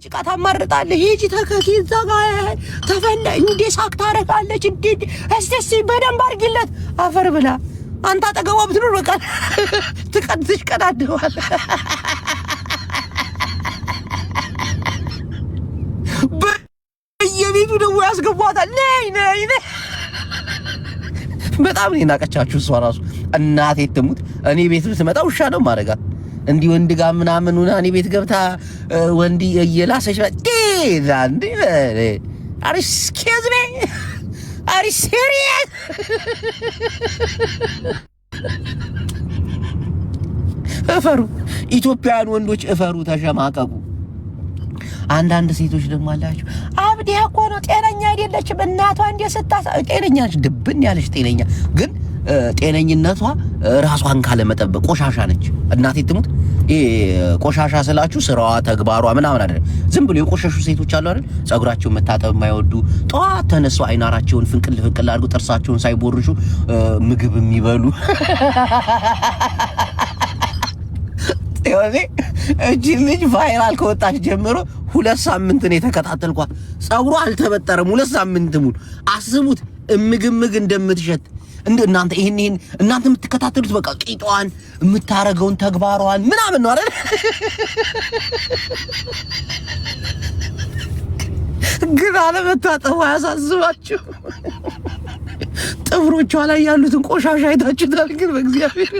ጭቃ ታማርጣለህ ሂጂ ተከኪ ዘጋ ተፈለ እንዴ ሳክ ታረጋለች እንዴ እስቲ በደንብ አርጊለት አፈር ብላ አንተ አጠገቧ ብትኖር በቃ ትቀድሽ ቀዳደዋል በየቤቱ ደግሞ ያስገቧታል ነይ በጣም ነው ናቀቻችሁ እሷ ራሱ እናቴ ትሙት እኔ ቤት ብትመጣ ውሻ ነው ማረጋት እንዲ ወንድ ጋር ምናምን ሆነ እኔ ቤት ገብታ ወንዲ እየላሰሽ ዳንዲ excuse me are you serious እፈሩ ኢትዮጵያውያን ወንዶች እፈሩ ተሸማቀቁ አንዳንድ ሴቶች ደግሞ አላችሁ አብዲ እኮ ነው ጤነኛ አይደለችም እናቷ እንደ ስታሳ ጤነኛ ነች ድብን ያለች ጤነኛ ግን ጤነኝነቷ ራሷን ካለ መጠበቅ ቆሻሻ ነች እናቴ ትሙት ቆሻሻ ስላችሁ ስራዋ ተግባሯ ምናምን አይደለም ዝም ብሎ የቆሸሹ ሴቶች አሉ አይደል ጸጉራቸውን መታጠብ የማይወዱ ጧት ተነሱ አይናራቸውን ፍንቅል አድርገው ጥርሳቸውን ሳይቦርሹ ምግብ የሚበሉ ይሄ እጂ ልጅ ቫይራል ከወጣች ጀምሮ 2 ሳምንት ነው የተከታተልኳት ጸጉሯ አልተበጠረም 2 ሳምንት ሙሉ አስቡት እምግምግ እንደምትሸት እናንተ ይሄን እናንተ የምትከታተሉት በቃ ቂጧን የምታረገውን ተግባሯን ምናምን ነው አይደል ግን አለመታጠቡ ያሳስባችሁ ጥፍሮቿ ላይ ያሉትን ቆሻሻ አይታችሁታል ግን በእግዚአብሔር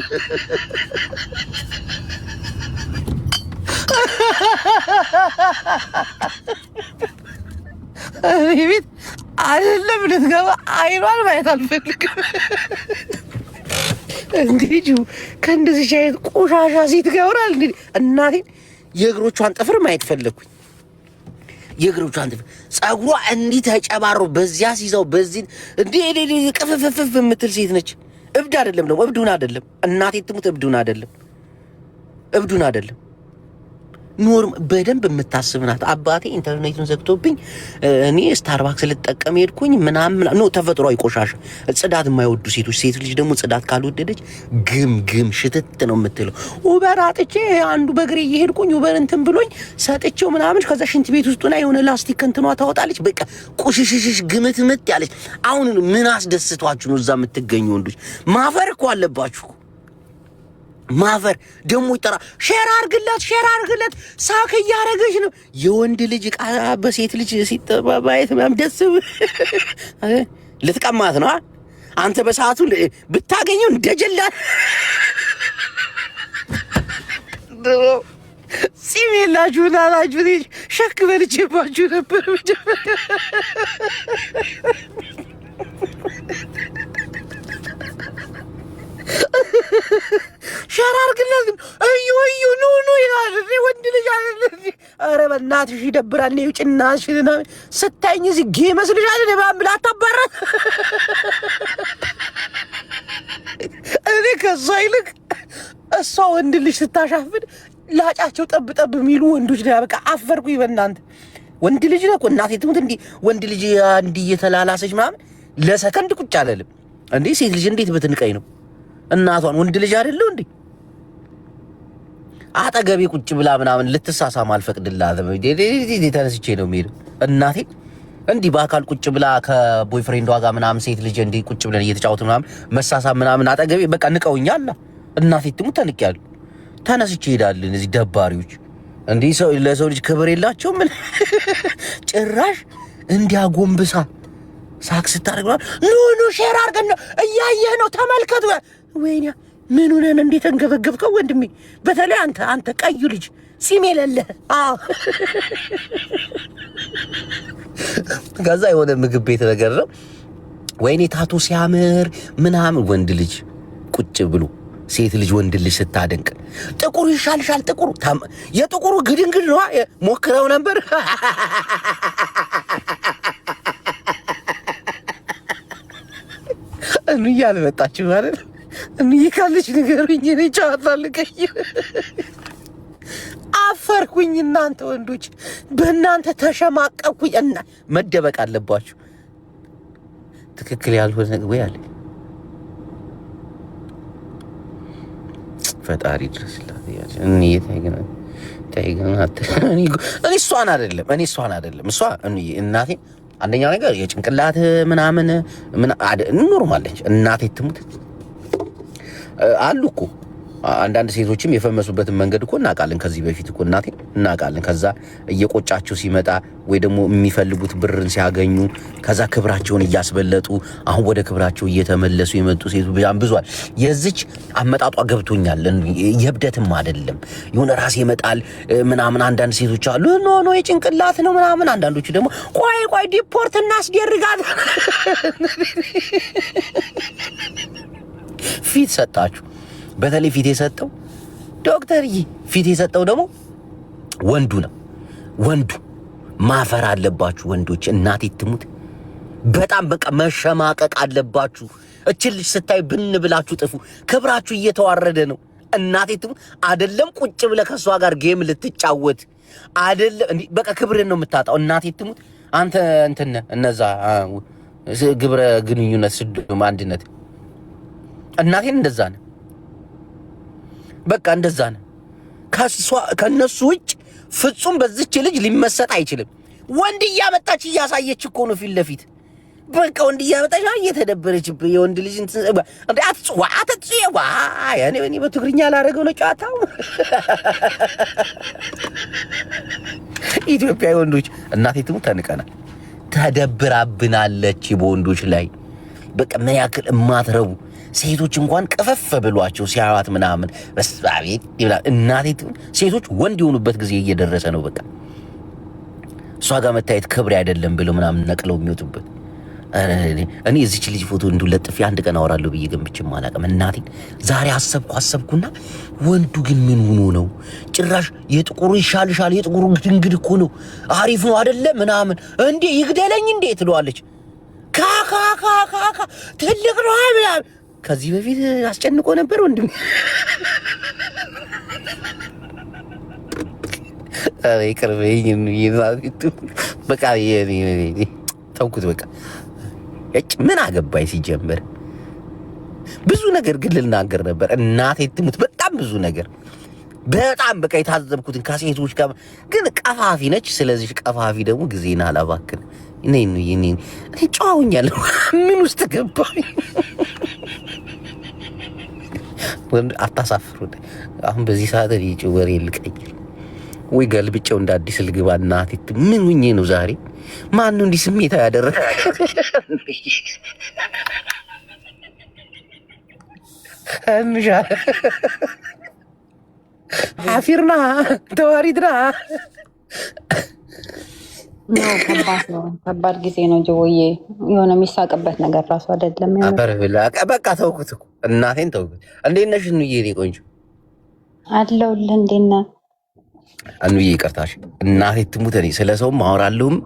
ቤት አይደለም ልትገባ አይኗን ማየት አልፈልግም እንግዲህ ከእንደዚህ አይነት ቆሻሻ ሴት ጋውራል እንግዲህ እናቴን የእግሮቿን ጥፍር ማየት ፈለኩኝ የእግሮቿን ጥፍር ጸጉሯ እንዲህ ተጨባሮ በዚያ ሲይዘው በዚህ እንዲህ ቅፍፍፍ የምትል ሴት ነች እብድ አይደለም ደግሞ እብዱን አይደለም እናቴ ትሙት እብዱን አይደለም ኖርም በደንብ የምታስብናት አባቴ ኢንተርኔቱን ዘግቶብኝ እኔ ስታርባክስ ልጠቀም ሄድኩኝ ምናምን ነው ተፈጥሯዊ ቆሻሻ ጽዳት የማይወዱ ሴት ልጅ ደግሞ ጽዳት ካልወደደች ግም ሽትት ነው የምትለው ኡበር አጥቼ አንዱ በግሬ እየሄድኩኝ ኡበር እንትን ብሎኝ ሰጥቼው ምናምን ከዛ ሽንት ቤት ውስጥና የሆነ ላስቲክ እንትኗ ታወጣለች በቃ ቁሽሽሽ ግምት ያለች አሁን ምን አስደስቷችሁ ነው እዛ የምትገኙ ወንዶች ማፈር እኮ አለባችሁ ማፈር ደሞ ይጠራ ሼር አርግለት ሳክ ያረገሽ ነው የወንድ ልጅ በሴት ልጅ ሲተባባይት ምናምን ደስ ልትቀማት ነው አንተ በሰዓቱ ብታገኘው እንደጀላ ሲሜላችሁ ናላችሁ ሸክ በልቼባችሁ ነበር ሸራርግለት እዩ ኑ ይላል ወንድ ልጅ አይደል አረ በእናትሽ ይደብራል ነው ጭናሽና ስታይኝ እዚህ መስልሻል ለባምላ አታባራት እኔ ከዛ ይልቅ እሷ ወንድ ልጅ ስታሻፍድ ላጫቸው ጠብ የሚሉ ወንዶች ነው በቃ አፈርኩኝ በእናንተ ወንድ ልጅ ነው እናቴ ትሙት እንዲ ወንድ ልጅ እንዲ እየተላላሰች ምናምን ለሰከንድ ቁጭ አለልም እንዴ ሴት ልጅ እንዴት በትንቀይ ነው እናቷን ወንድ ልጅ አይደለው እንዴ አጠገቤ ቁጭ ብላ ምናምን ልትሳሳም አልፈቅድላትም ተነስቼ ነው የሚሄደው እናቴ እንዲህ በአካል ቁጭ ብላ ከቦይፍሬንዷ ጋር ምናምን ሴት ልጅ እንዲህ ቁጭ ብለን እየተጫወቱ ምናምን መሳሳም ምናምን አጠገቤ በቃ ንቀውኛል እናቴ ትሙት ተንቀያለሁ ተነስቼ ሄዳለን እዚህ ደባሪዎች እንዲህ ሰው ለሰው ልጅ ክብር የላቸው ምን ጭራሽ እንዲያጎንብሳ ሳክስ ታርገው ኑ ሼር አርገን እያየህ ነው ተመልከቱ ወይኔ ምን ሆነን እንዴት እንገበገብከው ወንድሜ በተለይ አንተ ቀዩ ልጅ ሲሜለለ ጋዛ የሆነ ምግብ ቤት ነገር ነው ወይኔ ታቶ ሲያምር ምናምን ወንድ ልጅ ቁጭ ብሎ ሴት ልጅ ወንድ ልጅ ስታደንቅ ጥቁሩ ይሻልሻል ጥቁሩ የጥቁሩ ግድንግድ ነው ሞክረው ነበር እንያ አልመጣችሁ ማለት እንይ ካለች ንገሩኝ እኔ ቻላልከኝ አፈርኩኝ እናንተ ወንዶች በእናንተ ተሸማቀቅኩኝ እና መደበቅ አለባችሁ ትክክል ያልሆነ ነገር ወይ አለ ፈጣሪ ድረስላት ያለ እንየት አይገና እኔ እሷን አይደለም እሷ እናቴ አንደኛው ነገር የጭንቅላት ምናምን ኖርማል ነች። እናቴ ትሙት አሉ እኮ አንዳንድ ሴቶችም የፈመሱበትን መንገድ እኮ እናውቃለን። ከዚህ በፊት እኮ እናቴ እናውቃለን። ከዛ እየቆጫቸው ሲመጣ ወይ ደግሞ የሚፈልጉት ብርን ሲያገኙ ከዛ ክብራቸውን እያስበለጡ አሁን ወደ ክብራቸው እየተመለሱ የመጡ ሴቶች ብዙዋል። የዚች አመጣጧ ገብቶኛል። የብደትም አይደለም የሆነ ራስ ይመጣል ምናምን። አንዳንድ ሴቶች አሉ ኖ የጭንቅላት ነው ምናምን። አንዳንዶቹ ደግሞ ቆይ ዲፖርት እናስደርጋት ፊት ሰጣችሁ። በተለይ ፊት የሰጠው ዶክተርዬ ፊት የሰጠው ደግሞ ወንዱ ነው። ወንዱ ማፈር አለባችሁ ወንዶች። እናቴ ትሙት በጣም በቃ መሸማቀቅ አለባችሁ። እችን ልጅ ስታይ ብን ብላችሁ ጥፉ። ክብራችሁ እየተዋረደ ነው። እናቴ ትሙት አይደለም ቁጭ ብለ ከሷ ጋር ጌም ልትጫወት አይደለም እንዴ በቃ ክብርን ነው የምታጣው። እናቴ ትሙት አንተ እንትን እነዛ ግብረ ግንኙነት ስድም አንድነት እናቴን እንደዛ ነው በቃ እንደዛ ነው። ከነሱ ውጭ ፍጹም በዚች ልጅ ሊመሰጥ አይችልም። ወንድ እያመጣች እያሳየች እኮ ነው ፊት ለፊት በቃ ወንድ እያመጣች እየተደበረችብህ የወንድ ልጅ እንደ አትጽዋ እኔ በትግርኛ ላደረገው ነው ጨዋታው። ኢትዮጵያዊ ወንዶች እናቴ ትሙት ተንቀናል። ተደብራብናለች በወንዶች ላይ በቃ ምን ያክል እማትረቡ ሴቶች እንኳን ቀፈፍ ብሏቸው ሲያዩት ምናምን በስባቤት ይላል። እናቴ ሴቶች ወንድ የሆኑበት ጊዜ እየደረሰ ነው። በቃ እሷ ጋር መታየት ክብር አይደለም ብለው ምናምን ነቅለው የሚወጡበት። እኔ እዚች ልጅ ፎቶ እንዱለጥፊ አንድ ቀን አወራለሁ ብዬ ገምቼም አላውቅም። እናቴ ዛሬ አሰብኩና ወንዱ ግን ምን ሆኖ ነው ጭራሽ የጥቁሩ ይሻልሻል፣ የጥቁሩ ግድንግድ እኮ ነው አሪፍ ነው አይደለ ምናምን እንዴ ይግደለኝ እንዴ ትለዋለች። ካካ ትልቅ ነው አይብላል። ከዚህ በፊት አስጨንቆ ነበር ወንድም። አይ ቅርበኝ ይዛት በቃ ተውኩት በቃ ምን አገባኝ። ሲጀምር ብዙ ነገር ግን ልናገር ነበር። እናቴ ትሙት በጣም ብዙ ነገር በጣም በቃ የታዘብኩትን ከሴቶች ጋር ግን ቀፋፊ ነች። ስለዚህ ቀፋፊ ደግሞ ጊዜና አላባክን እኔ ጫውኛለሁ። ምን ውስጥ ገባኝ? ወንድ አታሳፍሩ። አሁን በዚህ ሰዓት ልጅ ወሬ ልቀይር ወይ ገልብጨው እንደ አዲስ ልግባ። እናቴ ምን ሁኜ ነው ዛሬ? ማን ነው እንዲህ ስሜታ ያደረገ? አምሻ አፊርና ተዋሪድና ነው ከባድ ጊዜ ነው ጆዬ። የሆነ የሚሳቅበት ነገር ራሱ አይደለም። በቃ ተውኩት እኮ እናቴን ተውኩት። እንዴት ነሽ እንዬ? እኔ ቆንጆ አለሁልህ። እንዴት ነህ እንዬ? ይቅርታሽ እናቴ ትሙት። እኔ ስለ ሰውም አወራለሁም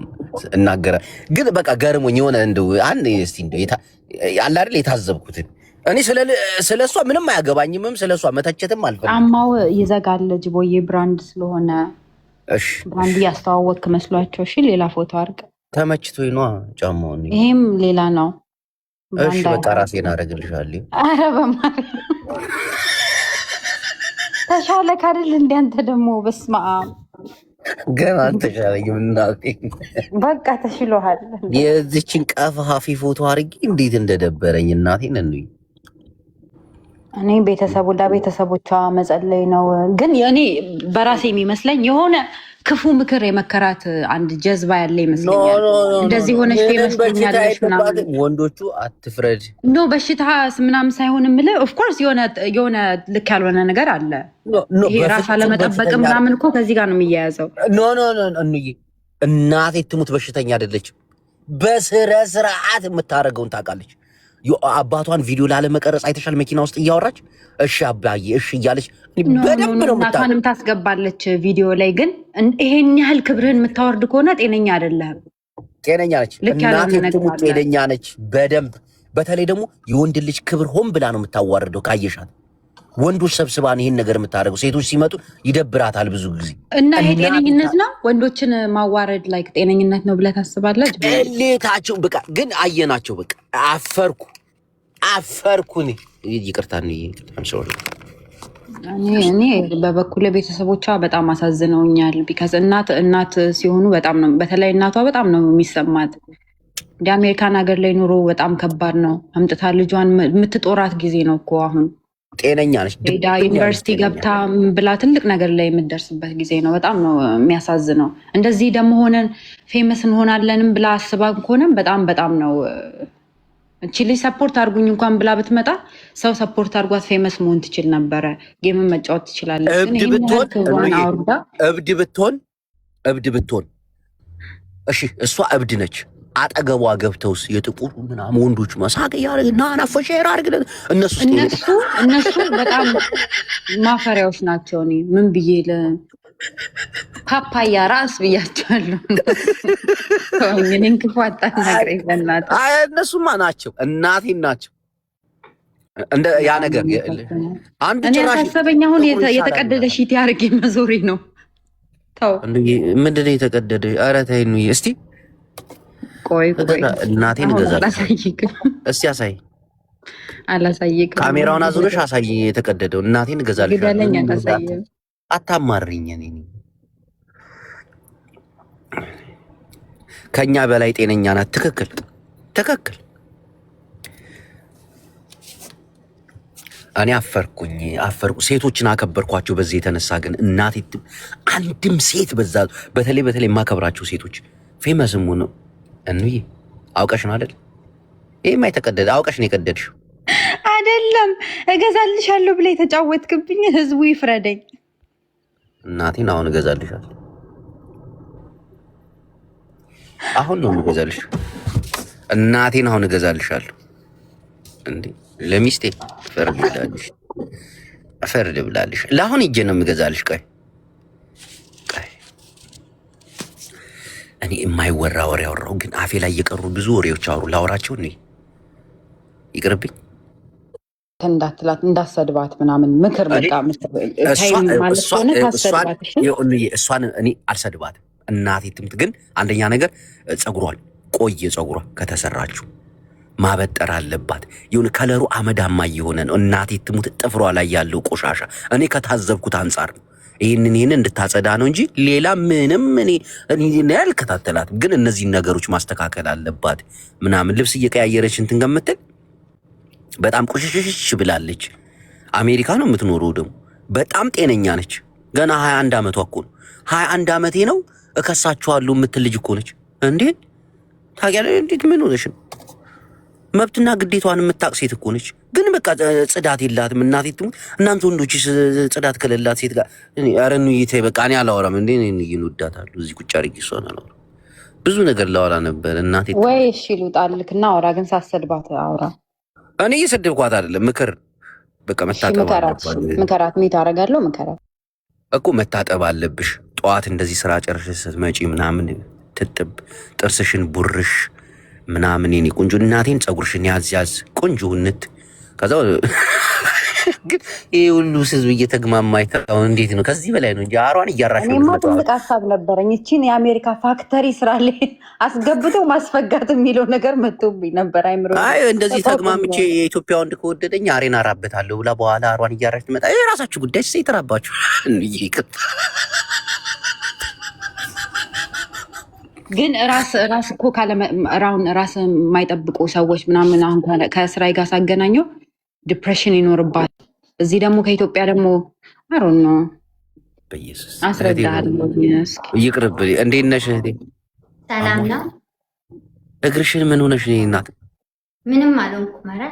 እናገራለሁ። ግን በቃ ገርሞኝ የሆነ እንደው አንዴ እስቲ እንደው ያለ አይደል የታዘብኩትን እኔ ስለ እሷ ምንም አያገባኝምም። ስለ እሷ መተቸትም አልፈልግም። ጫማው ይዘጋል ጅቦዬ ብራንድ ስለሆነ እሺ ብራንድ ያስተዋወቅክ መስሏቸው። እሺ ሌላ ፎቶ አድርግ። ተመችቶኝ ነው ጫማው። ይሄም ሌላ ነው። እሺ በቃ ራሴን አደርግልሻለሁ። ኧረ በማርያም ተሻለክ አይደል? እንደ አንተ ደግሞ በስመ አብ ገና አልተሻለኝም እናቴ። በቃ ተሽሎሃል። የዚችን ቀፋፊ ፎቶ አድርጌ እንዴት እንደደበረኝ እናቴን እንይ። እኔ ለቤተሰቦቿ መጸለይ ነው። ግን እኔ በራሴ የሚመስለኝ የሆነ ክፉ ምክር የመከራት አንድ ጀዝባ ያለ ይመስለኛል። እንደዚህ ሆነሽ ይመስለኛለሽ ምናምን። ወንዶቹ አትፍረድ ኖ በሽታ ምናምን ሳይሆን የምልህ ኦፍኮርስ የሆነ ልክ ያልሆነ ነገር አለ። ይሄ ራሷ ለመጠበቅ ምናምን እኮ ከዚህ ጋር ነው የሚያያዘው። እንዬ እናቴ ትሙት በሽተኛ አይደለችም። በስረ ስርዓት የምታደርገውን ታውቃለች። አባቷን ቪዲዮ ላለመቀረጽ አይተሻል? መኪና ውስጥ እያወራች እሺ አባዬ እሺ እያለች በደንብ ነው እናቷንም ታስገባለች ቪዲዮ ላይ። ግን ይሄን ያህል ክብርህን የምታወርድ ከሆነ ጤነኛ አይደለህም። ጤነኛ ነች እናቴ ትሙት፣ ጤነኛ ነች በደንብ። በተለይ ደግሞ የወንድ ልጅ ክብር ሆን ብላ ነው የምታዋርደው። ካየሻት ወንዶች ሰብስባን ይሄን ነገር የምታደርገው ሴቶች ሲመጡ ይደብራታል ብዙ ጊዜ። እና ይሄ ጤነኝነት ነው? ወንዶችን ማዋረድ ላይ ጤነኝነት ነው ብለህ ታስባለህ? ሌታቸው በቃ ግን አየናቸው። በቃ አፈርኩ። ይቅርታ ነው እኔ በበኩል ቤተሰቦቿ በጣም አሳዝነውኛል። ቢካዝ እናት ሲሆኑ በጣም ነው፣ በተለይ እናቷ በጣም ነው የሚሰማት። እንደ አሜሪካን ሀገር ላይ ኑሮ በጣም ከባድ ነው። አምጥታ ልጇን የምትጦራት ጊዜ ነው እኮ አሁን። ጤነኛ ነች፣ ሄዳ ዩኒቨርሲቲ ገብታ ብላ ትልቅ ነገር ላይ የምትደርስበት ጊዜ ነው። በጣም ነው የሚያሳዝነው። እንደዚህ ደግሞ ሆነን ፌመስ እንሆናለንም ብላ አስባ ከሆነም በጣም ነው። እቺ ልጅ ሰፖርት አድርጉኝ እንኳን ብላ ብትመጣ ሰው ሰፖርት አድርጓት ፌመስ መሆን ትችል ነበረ። ጌምን መጫወት ትችላለች። እብድ ብትሆን እሺ፣ እሷ እብድ ነች። አጠገቧ ገብተውስ የጥቁር ምናምን ወንዶች መሳቅ ያደርግ እና ናፈሻ ያደርግ እነሱ በጣም ማፈሪያዎች ናቸው። እኔ ምን ብዬ ፓፓያ ራስ ብያቸዋለሁ። እኔን ክፉ አታናግረኝ በእናትህ። እነሱማ ናቸው እናቴን ናቸው። እንደ ያ ነገር አንድ ጭራሽ ያሳሰበኝ አሁን የተቀደደ ሺት ያርግ መዞሪ ነው። ተው ምንድን ነው የተቀደደ? ኧረ ተይ ነው እስቲ ቆይ እናቴን እገዛለሁ። እስቲ አሳይ። አላሳይክም። ካሜራውን አዙረሽ አሳይ። የተቀደደው እናቴን እገዛለሁ። ግደለኝ። አታሳይ። አታማርኝ። እኔ ከኛ በላይ ጤነኛ ናት። ትክክል። እኔ አፈርኩ። ሴቶችን አከበርኳቸው በዚህ የተነሳ ግን እናቴ አንድም ሴት በዛ በተለይ የማከብራቸው ሴቶች ፌመስም ነው እንዬ አውቀሽ ነው አይደል? ይሄማ የተቀደደ አውቀሽ ነው የቀደድሽው አይደለም። እገዛልሻለሁ ብለህ የተጫወትክብኝ ህዝቡ ይፍረደኝ። እናቴን አሁን እገዛልሻለሁ። አሁን ነው የምገዛልሽ። እናቴን አሁን እገዛልሻለሁ። እንዴ ለሚስቴ ፈርድ ብላልሽ ለአሁን ሂጅ ነው የምገዛልሽ። ቆይ እኔ የማይወራ ወሬ አወራሁ፣ ግን አፌ ላይ የቀሩ ብዙ ወሬዎች አወሩ። ላወራቸው እኔ ይቅርብኝ። እንዳትላት እንዳሰድባት ምናምን ምክር እሷን እኔ አልሰድባትም። እናቴ ትምት። ግን አንደኛ ነገር ጸጉሯ ከተሰራችሁ ማበጠር አለባት። ይሁን ከለሩ አመዳማ እየሆነ ነው። እናቴ ትሙት። ጥፍሯ ላይ ያለው ቆሻሻ እኔ ከታዘብኩት አንጻር ነው። ይህንን እንድታጸዳ ነው እንጂ ሌላ ምንም እኔ ያልከታተላትም። ግን እነዚህን ነገሮች ማስተካከል አለባት ምናምን። ልብስ እየቀያየረች እንትን ገምትል በጣም ቆሽሽሽ ብላለች። አሜሪካ ነው የምትኖረው። ደግሞ በጣም ጤነኛ ነች። ገና 21 ዓመቷ እኮ ነው። 21 ዓመቴ ነው እከሳችኋለሁ የምትል ልጅ እኮ ነች እንዴ! ታውቂያለሽ? እንዴት ምን ሆነሽ ነው? መብትና ግዴታዋን የምታውቅ ሴት እኮ ነች። ግን በቃ ጽዳት የላትም። እናቴ ትሙት። እናንተ ወንዶች ጽዳት ከሌላት ሴት ጋር ኧረ እንዬ በቃ እኔ አላወራም። እንዴ እኔን እወዳታለሁ። እዚህ ቁጭ አድርጌ እሷን አላወራም። ብዙ ነገር ላወራ ነበር እናቴ ወይ እሺ ልውጣልክና አውራ። ግን ሳሰድባት አውራ። እኔ እየሰደብኳት አይደለም። ምክር በቃ መታጠብ አለባት። ምከራት። ሜት አደርጋለሁ። ምከራት እኮ መታጠብ አለብሽ። ጠዋት እንደዚህ ስራ ጨርሰሽ ስትመጪ ምናምን ትጥብ፣ ጥርስሽን ቡርሽ ምናምን። የኔ ቆንጆ እናቴን ጸጉርሽን ያዝ ቆንጆነት። ከዛ ግን ይሄ ሁሉ ህዝብ እየተግማማ አይተው እንዴት ነው? ከዚህ በላይ ነው እንጂ አሯን እያራሽ ነው። እኔማ ትልቅ ሀሳብ ነበረኝ። እቺን የአሜሪካ ፋክተሪ ስራ ላይ አስገብቶ ማስፈጋት የሚለው ነገር መጥቶብኝ ነበር አይምሮ። አይ እንደዚህ ተግማምቼ የኢትዮጵያ ወንድ ከወደደኝ አሬን አራበታለሁ ብላ በኋላ አሯን እያራሽ ትመጣ። የራሳችሁ ጉዳይ ሲተራባችሁ ግን ራስ እኮ ራስ የማይጠብቁ ሰዎች ምናምን አሁን ከእስራኤል ጋር ሳገናኘው ዲፕሬሽን ይኖርባል። እዚህ ደግሞ ከኢትዮጵያ ደግሞ አሮን ነው። በኢየሱስ አስረዳለሁ። ይቅርብ። እንዴት ነሽ እህቴ? ሰላም ነው። እግርሽን ምን ሆነሽ ነው እናት? ምንም አልሆንኩም። ኧረ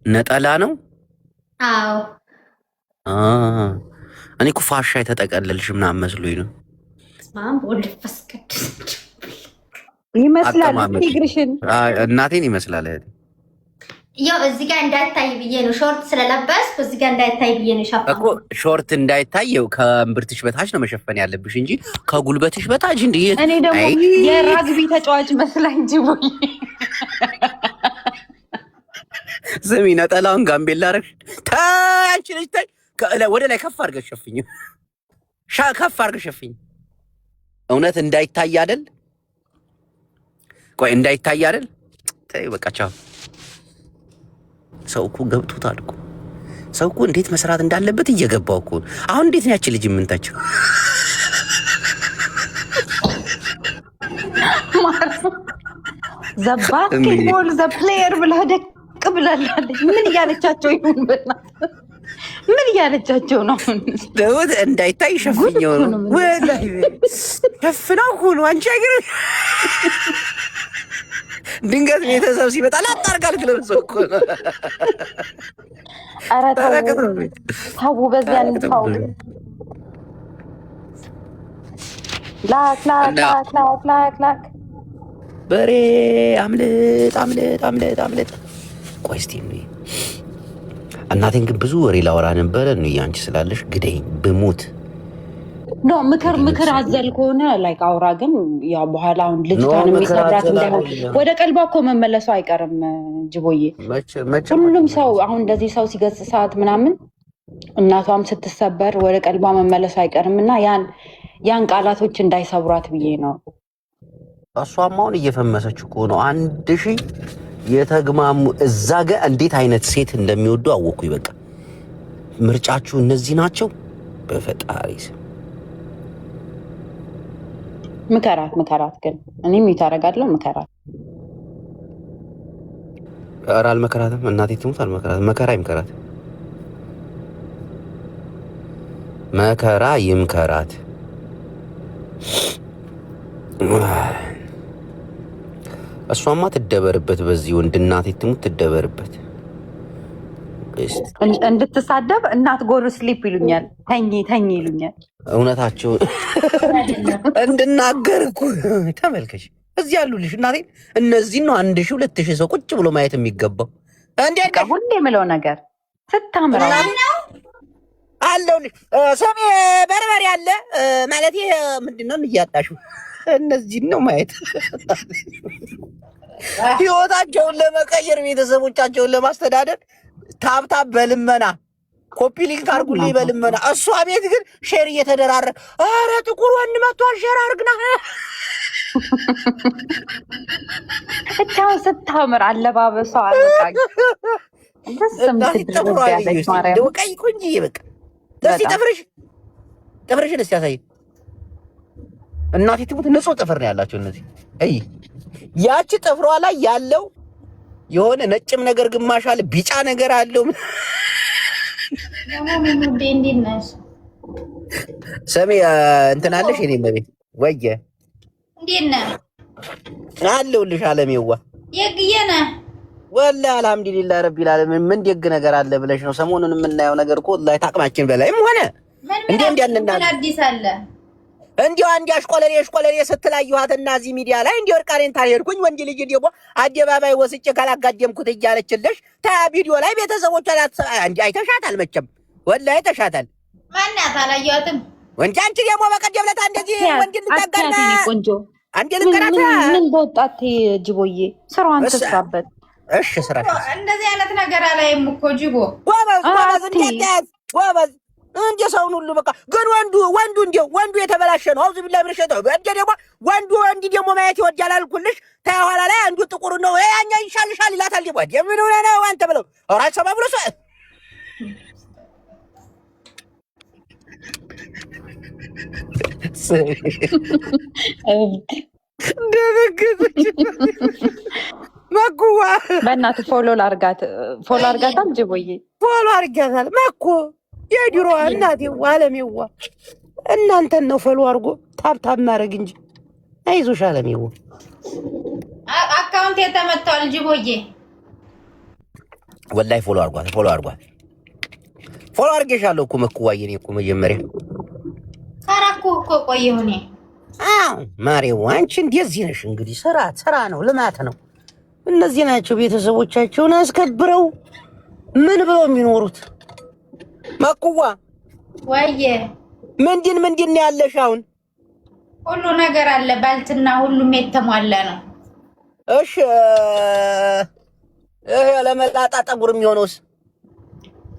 ነጠላ ነው? አዎ። እኔ እኮ ፋሻ የተጠቀለልሽ ምናምን መስሎኝ ነው። ይመስላል እግርሽን። እናቴን ይመስላል እህቴ። ያው እዚህ ጋር እንዳይታይ ብዬ ነው፣ ሾርት ስለለበስኩ እዚህ ጋር እንዳይታይ ብዬ ነው ሻፋ እኮ። ሾርት እንዳይታየው ከእምብርትሽ በታች ነው መሸፈን ያለብሽ እንጂ ከጉልበትሽ በታች እንዴ። እኔ ደግሞ የራግቢ ተጫዋች መስላኝ እንጂ ወይ ስሚ፣ ነጠላውን ጋምቤላ አረግሽ። ታይ አንቺ ልጅ ታይ፣ ወደ ላይ ከፍ አድርገሽ ሸፍኝ፣ ከፍ አድርገሽ ሸፍኝ። እውነት እንዳይታይ አይደል? ቆይ እንዳይታይ አይደል? ተይ በቃ ቻው። ሰው እኮ ገብቶታል እኮ ሰው እኮ እንዴት መስራት እንዳለበት እየገባው እኮ አሁን እንዴት ነው ያቺ ልጅ የምንታቸው ዘ ባስኬትቦል ዘ ፕሌየር ብላ ደቅ ብላለች። ምን እያለቻቸው ይሁን በእናትህ ምን እያለቻቸው ነው? ደውት እንዳይታይ ሸፍኛው ነው ወላሂ ሸፍናው ሁሉ አንቺ አገር ድንገት ቤተሰብ ሲመጣ ላጣርጋል ትለብሰው እኮ ነው። ኧረ ተው በዚያ እንፋው ላክ በሬ አምልጥ ቆይ እስቲ እናቴን ግን ብዙ ወሬ ላወራ ነበረ ነው ያንቺ ስላለሽ ግደኝ ብሞት ኖ ምክር አዘል ከሆነ ላይክ አውራ ግን ያው በኋላ አሁን ልጅቷን የሚሰብራት እንዳይሆን ወደ ቀልቧ እኮ መመለሱ አይቀርም ጅቦዬ። ሁሉም ሰው አሁን እንደዚህ ሰው ሲገስጻት ምናምን እናቷም ስትሰበር ወደ ቀልቧ መመለሱ አይቀርም እና ያን ቃላቶች እንዳይሰብሯት ብዬ ነው። እሷም አሁን እየፈመሰች እኮ ነው። 1000 የተግማሙ እዛ ጋር እንዴት አይነት ሴት እንደሚወዱ አወኩኝ። በቃ ምርጫችሁ እነዚህ ናቸው። በፈጣሪ ስም ምከራት ግን እኔም ይታረጋለሁ ምከራት። ኧረ አልመከራትም። እናቴ ትሙት አልመከራትም። መከራ ይምከራት። እሷማ ትደበርበት በዚህ ወንድ እናቴ ትሙት ትደበርበት። እንድትሳደብ እናት ጎሩ ስሊፕ ይሉኛል፣ ተኝ ይሉኛል። እውነታቸው እንድናገር እኮ ተመልከሽ። እዚህ ያሉልሽ እናቴ እነዚህ ነው 1000 2000 ሰው ቁጭ ብሎ ማየት የሚገባው። እንዴ ሁሌ የምለው ነገር ስታምራ አለውልሽ ሰሜ በርበሬ አለ ማለት ምንድነው እያጣሽው እነዚህ ነው ማየት ህይወታቸውን ለመቀየር ቤተሰቦቻቸውን ለማስተዳደር ታብታብ በልመና ኮፒ ሊንክ አድርጉልኝ በልመና። እሷ ቤት ግን ሼር እየተደራረገ ኧረ ጥቁር ወንድ መጥቷል ሼር አድርግና እቻውን ስታምር አለባበሷ አልቃኝ ቀይ ቆንጆዬ በቃ እስኪ ጥፍርሽን እስኪ ያሳይ። እናቴ ትሙት ንጹህ ጥፍር ነው ያላቸው እነዚህ። አይ ያቺ ጥፍሯ ላይ ያለው የሆነ ነጭም ነገር ግማሽ አለ ቢጫ ነገር አለው። ሰሜ እንትን አለሽ እኔ መቤት ወየ እንዴት ነህ አለሁልሽ። አለሜዋ የግየነ ወላሂ አልሐምዱሊላህ ረቢል ዓለሚን። ምን ደግ ነገር አለ ብለሽ ነው? ሰሞኑን የምናየው ነገር እኮ ወላሂ ታቅማችን በላይም ሆነ እንዴ ምን አዲስ አለ? እንዲሁ አንድ አሽቆለሌ ስትላዩሃትና እዚህ ሚዲያ ላይ እንዲሁ እርቃኔን ታሄድኩኝ ወንድ ልጅ ደግሞ አደባባይ ወስጬ ካላጋደምኩት እያለችልሽ ታ ቪዲዮ ላይ ቤተሰቦቿ እንዲ አይተሻታል። መቼም ወላሂ አይተሻታል። ማናት? አላየኋትም። ወንድ አንቺ ደግሞ በቀደም ዕለት እንደዚህ ወንድ ልታጋና ቆንጆ አንዴ ልንገራት ምን በወጣት ጅቦዬ ስራዋን ተስራበት። እሺ ስራሽ እንደዚህ አይነት ነገር አላየም እኮ ጅቦ ጎበዝ እንደ ሰውን ሁሉ በቃ ግን ወንዱ የተበላሸ ነው። አውዝ ቢላ ብርሸት ነው። እንደ ደግሞ ወንድ ደግሞ ማየት ይወዳል አልኩልሽ። ታኋላ ላይ አንዱ ጥቁር ነው ያኛ ይሻልሻል ይላታል። ደግሞ ምን ሆነ ነው አንተ ብለው ራስ ሰባ ብሎ ሰው መኩዋ በእናትህ ፎሎ አርጋታል ጅቦዬ ፎሎ አርጋታል መኩ የድሮ እናቴዋ አለሜዋ እናንተን ነው ፎሎ አርጎ ታብታብ ማድረግ እንጂ አይዞሽ አለሜዋ። አካውንት የተመታው ጅቦዬ ወላሂ ፎሎ አርጌሻለሁ እኮ መኩዋዬ። እኔ እኮ መጀመሪያ ካራኩ እኮ ቆየሁ እኔ። ማሬዋ አንቺ እንደዚህ ነሽ። እንግዲህ ስራ ነው ልማት ነው። እነዚህ ናቸው ቤተሰቦቻቸውን አስከብረው ምን ብለው የሚኖሩት። መኩዋ ወየ ምንድን ያለሽ አሁን? ሁሉ ነገር አለ ባልትና ሁሉም የተሟላ ነው። እሺ ለመላጣ ጠጉር የሚሆነውስ?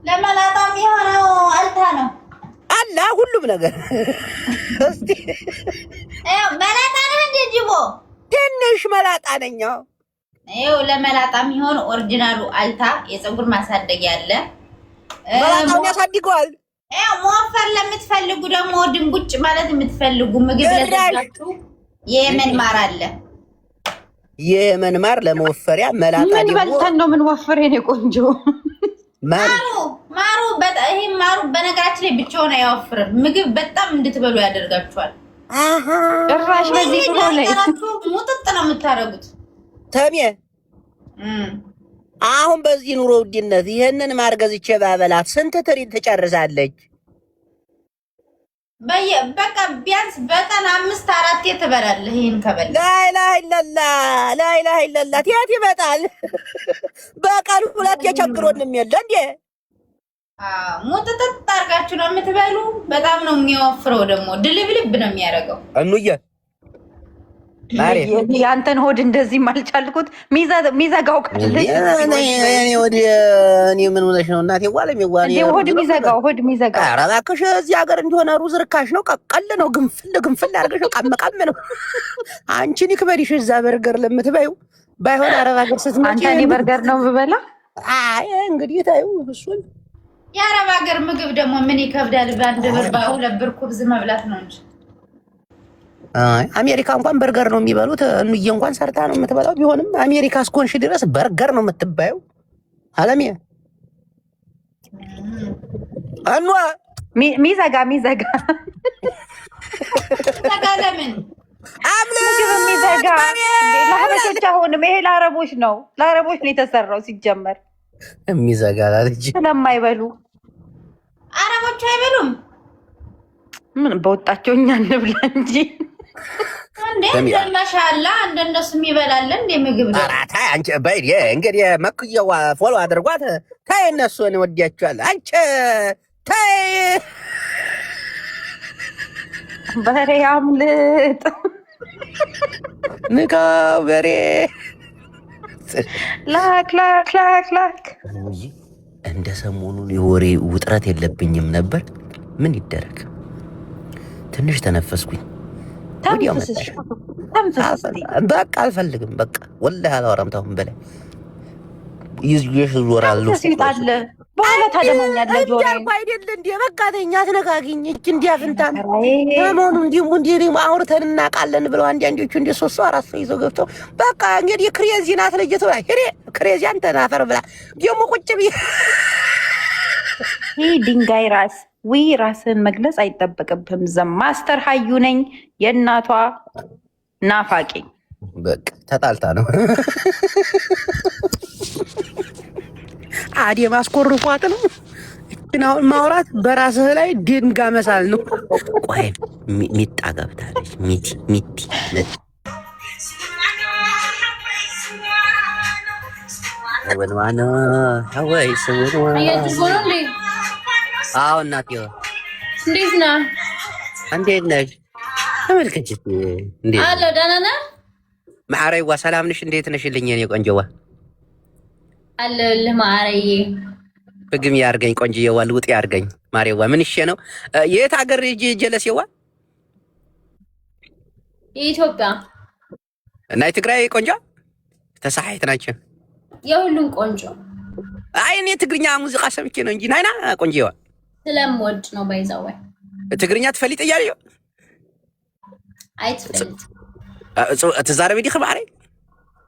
ለመላጣ የሚሆነው አልታ ነው አላ ሁሉም ነገር እስቲ መላጣ ነህ እንደ ጅቦ? ትንሽ መላጣ ነኝ። ይኸው ለመላጣ የሚሆን ኦሪጂናሉ አልታ የፀጉር ማሳደጊያ አለ። መላጣውን ያሳድገዋል። መወፈር ለምትፈልጉ ደግሞ ድንቡጭ ማለት የምትፈልጉ ምግብ ለዘጋችሁ የየመን ማር አለ። የየመን ማር ለመወፈሪያ መላጣ ምን በልተን ነው ምን ወፍር የኔ ቆንጆ? ማሩ ይሄ ማሩ በነገራችን ላይ ብቻውን አያወፍርም። ምግብ በጣም እንድትበሉ ያደርጋችኋል። ጭራሽ በዚህ ጥሩ ላይ ሙጥጥ ነው የምታደርጉት። ተሜ አሁን በዚህ ኑሮ ውድነት ይሄንን ማር ገዝቼ ባበላት ስንት ትሪት ትጨርሳለች? በቃ ቢያንስ በቀን 5-4 ትበላለህ። ይሄን ከበላ ላይላህ ኢላላ ትያት ይመጣል። በቀን 2 የቸግሮንም የለ እንዴ? ሙጥጥጥ አድርጋችሁ ነው የምትበሉ። በጣም ነው የሚወፍረው፣ ደግሞ ድልብልብ ነው የሚያደርገው። እንዬ ያንተን ሆድ እንደዚህ ማልቻልኩት ሚዘጋው ካለ እኔ ምን ሆነሽ ነው እናቴ? ሆድ ሚዘጋው ኧረ እባክሽ እዚህ ሀገር እንደሆነ ሩዝ ርካሽ ነው፣ ቀቀል ነው፣ ግንፍል አድርገሽ ቀመቀም ነው። አንቺን ይክበድሽ እዛ በርገር ለምትበይው። ባይሆን አረብ ሀገር ስትመጪ አንተ እኔ በርገር ነው ብበላ። አይ እንግዲህ ታዩ እሱን የአረብ ሀገር ምግብ ደግሞ ምን ይከብዳል? በ1 ብር በ2 ብር ኩብዝ መብላት ነው እንጂ። አሜሪካ እንኳን በርገር ነው የሚበሉት። እንዬ እንኳን ሰርታ ነው የምትበላው። ቢሆንም አሜሪካ እስኮንሽ ድረስ በርገር ነው የምትባየው። አለሜ አኗ ሚዘጋ ለምን ምግብ የሚዘጋ ለሀበሾች አሁንም ይሄ ለአረቦች ነው የተሰራው ሲጀመር የሚዘጋ ላለች ስለማይበሉ አረቦቹ አይበሉም። ምን በወጣቸው እኛ እንብላ እንጂ እንዴ ማሻአላ እንደነሱ የሚበላል እንደ ምግብ ነው። ታይ አንቺ በይ እንግዲህ መክየዋ ፎሎ አድርጓት። ታይ እነሱን ወዲያቸዋል። አንቺ ታይ በሬ አምልጥ ንካው በሬ ላክ እንደ ሰሞኑን የወሬ ውጥረት የለብኝም ነበር። ምን ይደረግ ትንሽ ተነፈስኩኝ። በቃ አልፈልግም። በቃ ወላሂ አላወራም። ታሁን በላይ ይዝሽ ዞራሉ ሲጣለ በኋላ ታደማኛለህ። ጆሮ አይደል እንዴ? በቃ ተኛ አትነካኪኝ። እቺ እንዲያፍንታን ሰሞኑን እንዲሁ አውርተን እናውቃለን ብለው አንዳንዶቹ እንደ 3-4 ሰው ይዘው ገብተው በቃ እንግዲህ ክሬዚ ናት ልጅቱ ላይ ሄሬ ክሬዚ አንተ ናፈር ብላ ደግሞ ቁጭ ብዬ ይሄ ድንጋይ ራስ ራስን መግለጽ አይጠበቅብህም። ማስተር ሀዩ ነኝ የእናቷ ናፋቂ። በቃ ተጣልታ ነው አዲ ማስቆርቋት ነው። አሁን ማውራት በራስህ ላይ ድንጋ መሳል ነው። ቆይ ሚጣ ገብታለች። ሚቲ ወንዋና ሀዋይ አዎ እናቴ እንዴት ነሽ? ተመልከች አሎ ደህና ነህ? ማዕረይዋ ሰላም ነሽ? እንዴት ነሽልኝ የኔ ቆንጆዋ? አለሁልህ ማዕረዬ። ፍግም ያርገኝ ቆንጆዬዋ፣ ልውጥ ያርገኝ ማሬዋ። ምን እሺ ነው? የት ሀገር ጀለሴዋ? የኢትዮጵያ እና የትግራይ ቆንጆ ተሳሒት ናቸው። የሁሉም ቆንጆ። አይ እኔ ትግርኛ ሙዚቃ ሰምቼ ነው እንጂ ናይና ቆንጆዋ ስለምወድ ነው። ባይዛው ትግርኛ ትፈልጥ እያለሁ አይትፈልጥ ትዛረብ ዲህ ማሬ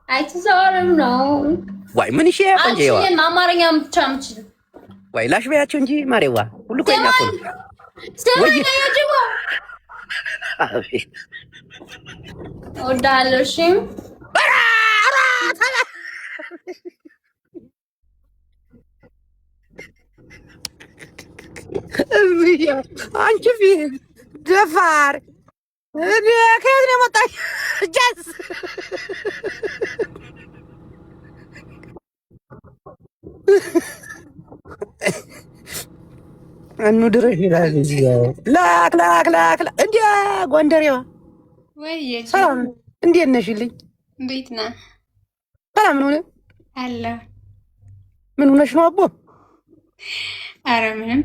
አይትዛረብ ነው ዋይ ምን እሺ ቆንጆዋ አንቺ አማርኛ ብቻ ምችል ዋይ ላሽ በያቸው እንጂ ማሬዋ ሁሉ ቆይኛ እኮ ነው። ወይ ያጅቦ ወዳለው እሺ አንቺ ፊት ደፋር እኔ ከየት ነው የመጣሽ? ጃዝ አኑ ድረሽ ይላል እዚህ ላክ እንዴ ጎንደሬዋ ወይ ሰላም እንዴት ነሽልኝ? እንዴት ነህ? ሰላም ነው አለ ምን ሆነሽ ነው አቦ? ኧረ ምንም።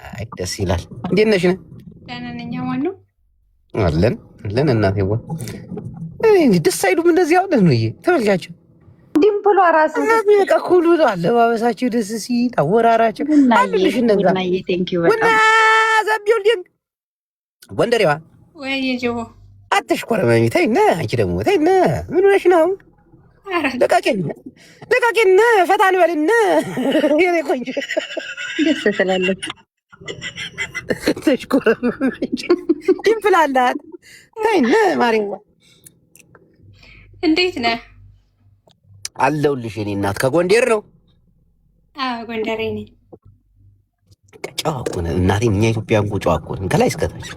አይ ደስ ይላል። እንዴት ነሽ? ደህና ነኝ። ማነው? አለን እናቴዋ። ደስ አይሉም እንደዚህ አሁን ነው ተመልካችሁ ዲምፕ ዲምፕሏ ራሱ በቃ ኩሉ ነው አለባበሳቸው ደስ ሲል አወራራቸው አልልሽ እነዛ ወና ዘቢውልኝ ወንደሬዋ ወይ ጅቦ አትሽኮረመሚ ተይና አንቺ ደግሞ ተይና ምን ሆነሽ ነው ለቃቄን ፈታ እንበልና የኔ ቆንጆ ደስ ትላለች ተሽኮረመሚ ዲምፕል አላት ተይና ማሪዋ እንዴት ነህ አለሁልሽ የኔ እናት ከጎንደር ነው ጎንደሬ ነኝ ጨዋ እኮ ነን እናቴ እኛ ኢትዮጵያን ጨዋ እኮ ነን ከላይ እስከታች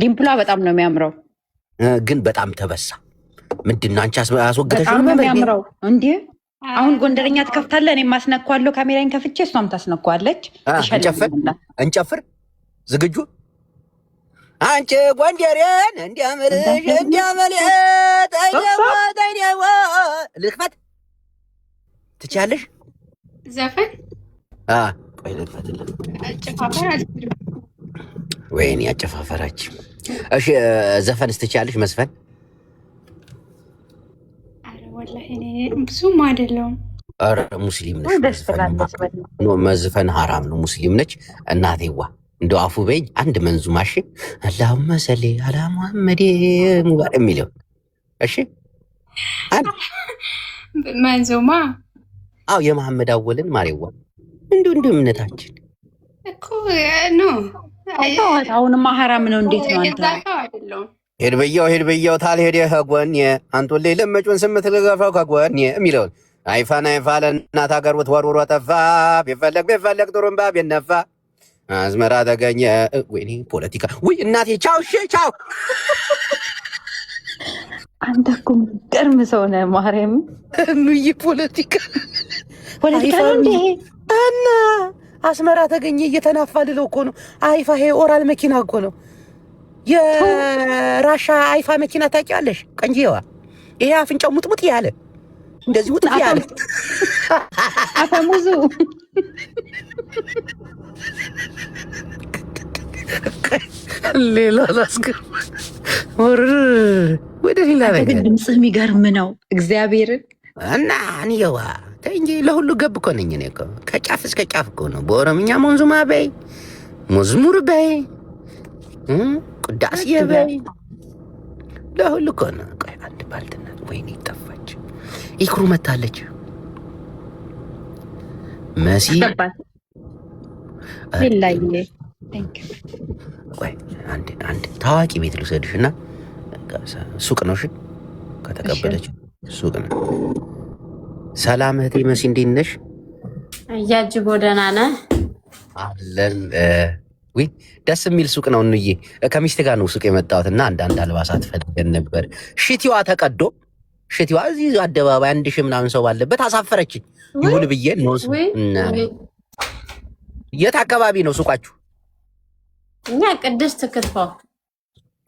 ዲምፕሏ በጣም ነው የሚያምረው ግን በጣም ተበሳ ምንድን ነው አንቺ አስወግደሽ በጣም ነው የሚያምረው እንዴ አሁን ጎንደረኛ ትከፍታለህ እኔም ማስነኳለሁ ካሜራዬን ከፍቼ እሷም ታስነኳለች እንጨፍር ዝግጁ አንቺ ጎንደሬን እንዲያምርሽ እንዲያመልጥ አይደው ልክፈት ትቻለሽ ዘፈን ቆይ ልክፈትልህ አጨፋፈር አልችልም ወይኔ አጨፋፈራችን እሺ ዘፈን ስትቻለሽ መስፈን አረ ወላሂ እኔ ብዙም አይደለሁም አረ ሙስሊም ነሽ መዝፈን ሐራም ነው ሙስሊም ነች እናቴዋ እንደው አፉ በይኝ አንድ መንዙማሽ አላሁመ ሰሊ አላ ሙሐመድ ሙባረክ የሚለው እሺ አንድ መንዙማ የመሐመድ አወልን ማሬዋ እንዲሁ እምነታችን እኮ ነው አሁንማ ሐራም ነው እንዴት ነው አንተ ሄድ በየው ታልሄደ ከጎኔ አንቶሌ ለመጩን ስምት ልገፋው ከጎኔ የሚለውን አይፋን ለእናት ሀገር ወርውሮ ጠፋ ቢፈለግ ጥሩምባ ቢነፋ አዝመራ ተገኘ ወይኔ ፖለቲካ ወይ እናቴ ቻው እሺ ቻው አንተ እኮ ገርም ሰው ነህ ማርያም ኑይ ፖለቲካ ነው እንዴ እና አስመራ ተገኘ እየተናፋ ልለው እኮ ነው አይፋ ይሄ ኦራል መኪና እኮ ነው የራሻ አይፋ መኪና ታውቂዋለሽ ቀንጂዋ ይሄ አፍንጫው ሙጥሙጥ ያለ እንደዚህ ሙጥሙጥ ያለ አፈሙዙ ሌላ ላስገባ ወደ ሌላ ነገር ድምፅህ የሚገርም ነው እግዚአብሔርን እና አንየዋ ተይ እንጂ ለሁሉ ገብ እኮ ነኝ እኔ እኮ ከጫፍ እስከ ጫፍ እኮ ነው በኦሮምኛ መንዙማ በይ መዝሙር በይ ቅዳሴ በይ ለሁሉ እኮ ነው ቆይ አንድ ባልትና ወይኔ ጠፋች ይክሩ መታለች መሲ ቢላዬ ቆይ አንድ ታዋቂ ቤት ልውሰድሽና ሱቅ ነው እሺ ከተቀበለች ሱቅ ነው ሰላም እህቴ መሲ እንዴት ነሽ እያጅቦ ደህና ነህ አለን ወይ ደስ የሚል ሱቅ ነው እንዬ ከሚስቴ ጋር ነው ሱቅ የመጣሁትና አንዳንድ አልባሳት ፈልገን ነበር ሽቲዋ ተቀዶ ሽቲዋ እዚህ አደባባይ 1000 ምናምን ሰው ባለበት አሳፈረችኝ ይሁን ብዬ ነው የት አካባቢ ነው ሱቃችሁ እኛ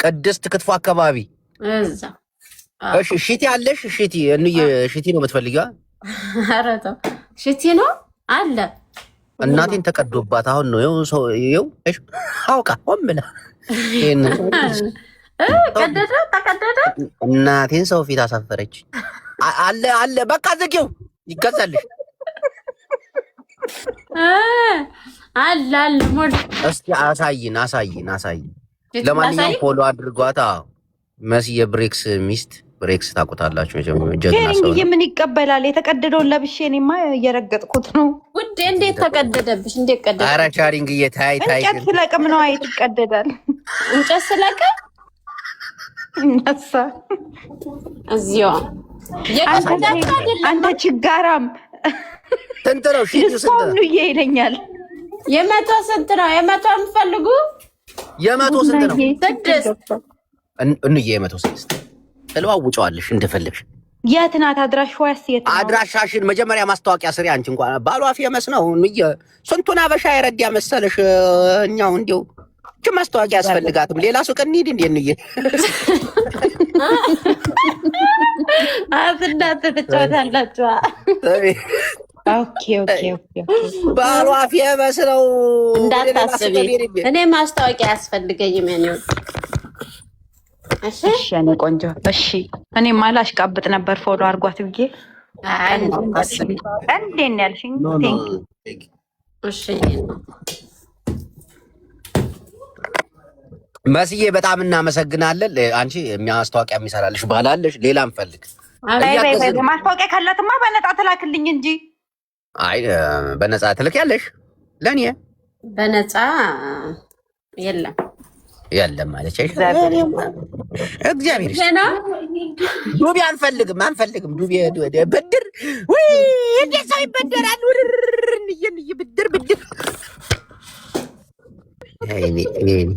ቅድስት ክትፎ አካባቢ እዛ እሺ ሽቲ አለሽ ሽቲ እንዬ ሽቲ ነው የምትፈልጊው ኧረ ተው ሽቲ ነው አለ እናቴን ተቀዶባት አሁን ነው ይኸው አውቃ ሆን ብላ ይሄን ተቀደደ እናቴን ሰው ፊት አሳፈረች አለ በቃ ዘጊው ይገዛልሽ አለ ሞድ እስቲ አሳይን ለማንኛውም ፎሎ አድርጓታ መሲ የብሬክስ ሚስት ብሬክስ ታውቁታላችሁ ጀግና ሰው ነው ምን ይቀበላል የተቀደደውን ለብሼ እኔማ እየረገጥኩት ነው ውዴ እንዴት ተቀደደብሽ እንዴት ቀደደ ኧረ ቻሪንግ እየታይ እንጨት ስለቅም ነው አይት ይቀደዳል እንጨት ስለቅም እነሳ እዚያ አንተ ችጋራም ስንት ነው ሽቱ ስንት ነው ይለኛል የመቶ ስንት ነው የመቶ የምትፈልጉ የመቶ ስንት ነው 6 እንዬ የመቶ 6 ተለዋውጫዋለሽ እንደፈለግሽ የት ናት አድራሻዋ የት ነው አድራሻሽን መጀመሪያ ማስታወቂያ ስሪ አንቺ እንኳን ባሏ ፌመስ ነው እንዬ ስንቱን አበሻ ይረዳ መሰለሽ እኛው እንደው ማስታወቂያ ያስፈልጋትም ሌላ ሱቅ እንሂድ እንዴ እንዬ አፍናት ተጫወታላችሁ ኦኬ ባሏ ፌመስ ነው እንዳታስቢ እኔ ማስታወቂያ ያስፈልገኝም ነው እሺ እኔ ቆንጆ እሺ እኔ ማላሽ ቃብጥ ነበር ፎሎ አርጓት ብዬ እንዴት ነው ያልሽኝ? እሺ መስዬ በጣም እናመሰግናለን። አንቺ ማስታወቂያ የሚሰራልሽ ባላለሽ ሌላ እንፈልግ። ማስታወቂያ ካላትማ በነፃ ትላክልኝ እንጂ። አይ በነፃ ትልክ ያለሽ ለእኔ በነፃ የለም የለም ማለች። እግዚአብሔር ዱቤ አንፈልግም። ዱቤ ብድር ወይ እንዴት ሰው ይበደራል? ብድር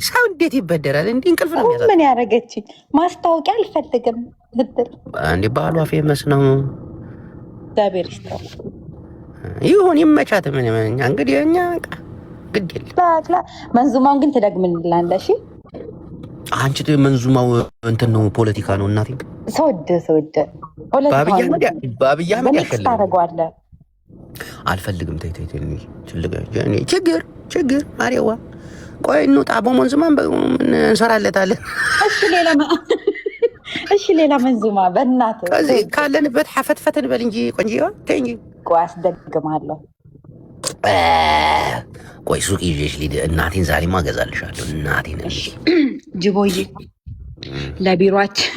ሰው እንዴት ይበደራል? እንዲህ እንቅልፍ ነው የሚያሳጣው። ምን ያደረገችኝ? ማስታወቂያ አልፈልግም ብድር። እንዴ ባሏ ፌመስ ነው። እግዚአብሔር ይስጠው ይሁን ይመቻት። ምን እንግዲህ እኛ ግድ የለም። መንዙማውን ግን ትደግምልናለሽ? አንቺ መንዙማው እንትን ነው ፖለቲካ ነው እናቴ። ሰውድ በአብይ አህመድ ያሸልም ታደርገዋለህ። አልፈልግም። ተይ ችግር ማሬዋ ቆይ እንውጣ። በመንዙማን እንሰራለታለን። እሺ ሌላ መንዙማ በእናትህ ከዚህ ካለንበት ሐፈትፈትን በል እንጂ ቆንጆዋ ተይ እንጂ። ቆይ አስደግማለሁ። ቆይ ሱቅ ይዤሽ ልሂድ። እናቴን ዛሬማ እገዛልሻለሁ። እናቴን ጅቦዬ ለቢሮአችን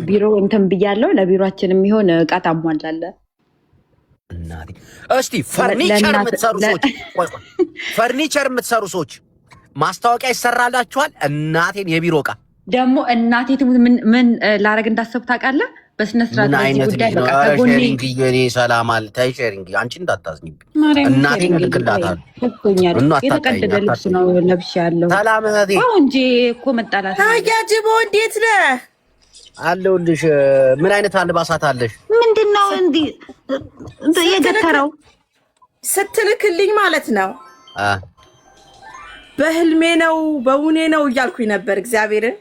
ቢሮ እንትን ብያለሁ። ለቢሮአችን የሚሆን እቃ ታሟላለህ። እናቴ እስቲ ፈርኒቸር የምትሰሩ ሰዎች ማስታወቂያ ይሰራላችኋል። እናቴን የቢሮ እቃ ደግሞ እናቴ ትሙት ምን ላረግ እንዳሰብ ታውቃለህ? በስነ ስርዓት ጉዳይ በቃ ከጎኔ ሰላም አለ። ታይ ሼሪንግ አንቺ እንዳታዝኝ። እናቴን ልክላታል። የተቀደደ ልብስ ነው ለብሽ ያለው። ሰላም እህቴ እንጂ እኮ መጣላት። አያጅቦ እንዴት ነህ? አለሁልሽ። ምን አይነት አልባሳት አለሽ? ምንድነው እንዲህ የገተረው ስትልክልኝ ማለት ነው? በህልሜ ነው በውኔ ነው እያልኩኝ ነበር። እግዚአብሔርን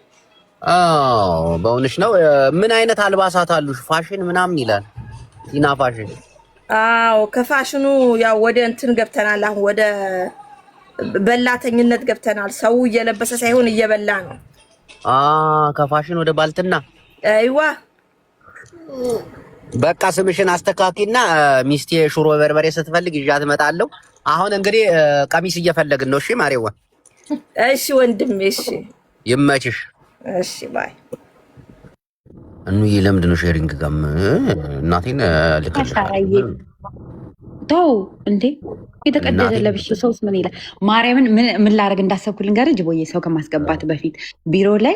በእውነሽ ነው። ምን አይነት አልባሳት አሉሽ? ፋሽን ምናምን ይላል ቲና ፋሽን። አዎ ከፋሽኑ ያው ወደ እንትን ገብተናል። አሁን ወደ በላተኝነት ገብተናል። ሰው እየለበሰ ሳይሆን እየበላ ነው። ከፋሽን ወደ ባልትና። አይዋ በቃ ስምሽን አስተካኪና ሚስቴ ሽሮ በርበሬ ስትፈልግ ይዣት እመጣለሁ። አሁን እንግዲህ ቀሚስ እየፈለግን ነው። እሺ ማሬዋ። እሺ ወንድሜ። እሺ ይመችሽ። እሺ ባይ። እንዬ ለምንድን ነው ሼሪንግ ጋም እናቴን ልከልሻለሁ? ተው እንዴ የተቀደደ ለብሽ ሰውስ ምን ይላል? ማርያምን ምን ላደርግ እንዳሰብኩ ልንገርህ ጅቦዬ። ሰው ከማስገባት በፊት ቢሮ ላይ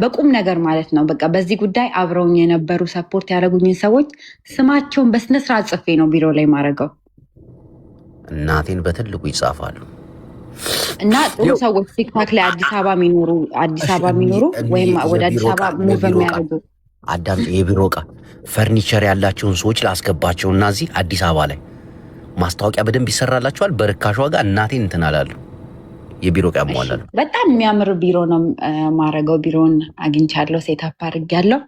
በቁም ነገር ማለት ነው። በቃ በዚህ ጉዳይ አብረውኝ የነበሩ ሰፖርት ያደረጉኝን ሰዎች ስማቸውን በስነስርዓት ጽፌ ነው ቢሮ ላይ ማድረገው። እናቴን በትልቁ ይጻፋሉ እና ጥሩ ሰዎች ቲክታክ ላይ አዲስ አበባ የሚኖሩ ወይም ወደ አዲስ አበባ ሙቭ የሚያደርጉ አዳም የቢሮ ዕቃ ፈርኒቸር ያላቸውን ሰዎች ላስገባቸው እና እዚህ አዲስ አበባ ላይ ማስታወቂያ በደንብ ይሰራላቸዋል። በርካሽ ዋጋ እናቴን እንትን አላሉ። የቢሮ ዕቃ ያሟላሉ። በጣም የሚያምር ቢሮ ነው ማረገው። ቢሮውን አግኝቻለሁ፣ ሴታፕ አድርጌያለሁ።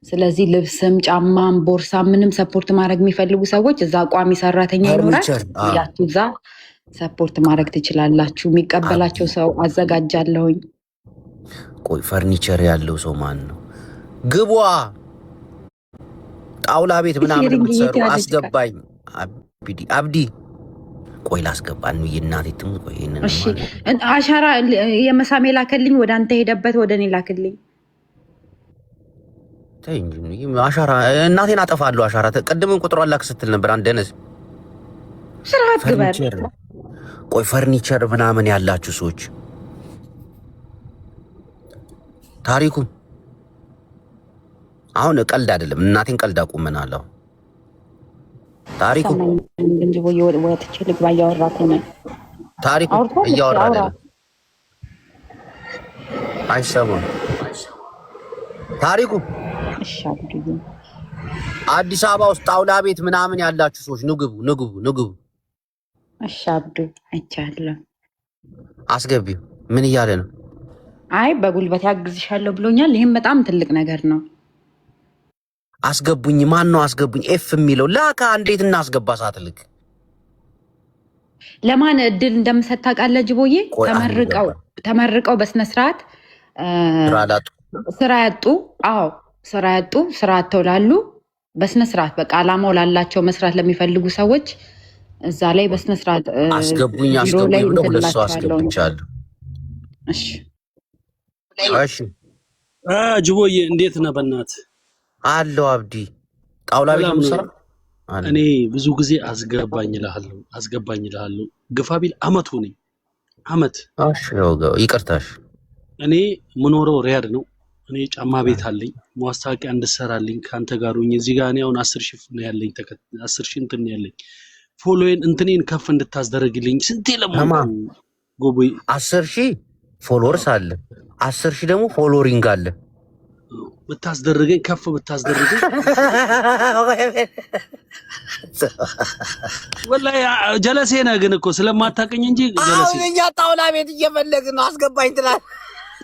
ስለዚህ ልብስም፣ ጫማም፣ ቦርሳ ምንም ሰፖርት ማድረግ የሚፈልጉ ሰዎች እዛ ቋሚ ሰራተኛ ይኖራል። ያችሁ እዛ ሰፖርት ማድረግ ትችላላችሁ። የሚቀበላቸው ሰው አዘጋጃለሁኝ። ቆይ ፈርኒቸር ያለው ሰው ማን ነው? ግቧ ጣውላ ቤት ምናምን የምትሰሩ አስገባኝ። አብዲ ቆይ ላስገባ ነው የእናቴ ትም። ቆይ እሺ አሻራ የመሳሜ ላከልኝ። ወደ አንተ ሄደበት ወደ እኔ ላክልኝ። ተይ እንጂ አሻራ እናቴን አጠፋለሁ። አሻራ ቅድምን ቁጥሯን ላክ ስትል ነበር። አንድ ደነዝ ስርዓት ግበር። ቆይ ፈርኒቸር ምናምን ያላችሁ ሰዎች ታሪኩ አሁን ቀልድ አይደለም። እናቴን ቀልድ አቁመናለሁ። ታሪኩ ወጥቼ ልግባ። እያወራኩ ነው። ታሪኩ እያወራ አይደለም። አይሰማም ታሪኩ። እሺ አዲስ አበባ ውስጥ ጣውላ ቤት ምናምን ያላችሁ ሰዎች ንግቡ። እሺ አብዱ አይቻለሁ። አስገቢው። ምን እያለ ነው? አይ በጉልበት ያግዝሻለሁ ብሎኛል። ይህም በጣም ትልቅ ነገር ነው። አስገቡኝ። ማን ነው አስገቡኝ? ኤፍ የሚለው ላካ። እንዴት እናስገባ? ሳትልክ ለማን እድል እንደምሰጥ ታውቃለህ ጅቦዬ? ተመርቀው በስነስርዓት ስራ ያጡ። አዎ ስራ ያጡ፣ ስራ አጥተው ላሉ በስነ ስርዓት በቃ አላማው ላላቸው መስራት ለሚፈልጉ ሰዎች እዛ ላይ በስነ ስርዓት አስገቡኝ ብለው ሁለት ሰው አስገብቻለሁ። እሺ እሺ ጅቦዬ እንዴት ነህ? በእናትህ አለው አብዲ ጣውላ ቤት ምሰራ እኔ ብዙ ጊዜ አስገባኝ እልሃለሁ ግፋ ቢል አመቱ ነኝ አመት። እሺ ይቅርታሽ። እኔ ምኖረው ሪያድ ነው። እኔ ጫማ ቤት አለኝ። ማስታወቂያ እንድሰራልኝ ካንተ ጋር ሆኜ እዚህ ጋር እኔ አሁን 10,000 ነው ያለኝ 10,000 እንትን ያለኝ ፎሎዌን እንትኔን ከፍ እንድታስደርግልኝ ስንቴ ለማማ ጎቦይ 10,000 ፎሎወርስ አለ 10,000 ደግሞ ፎሎሪንግ አለ። ብታስደርገኝ ከፍ ብታስደርገኝ ወላሂ ጀለሴ ነህ ግን እኮ ስለማታውቅኝ እንጂ ጀለሴ እኛ ጣውላ ቤት እየፈለግን ነው አስገባኝ ትላለህ።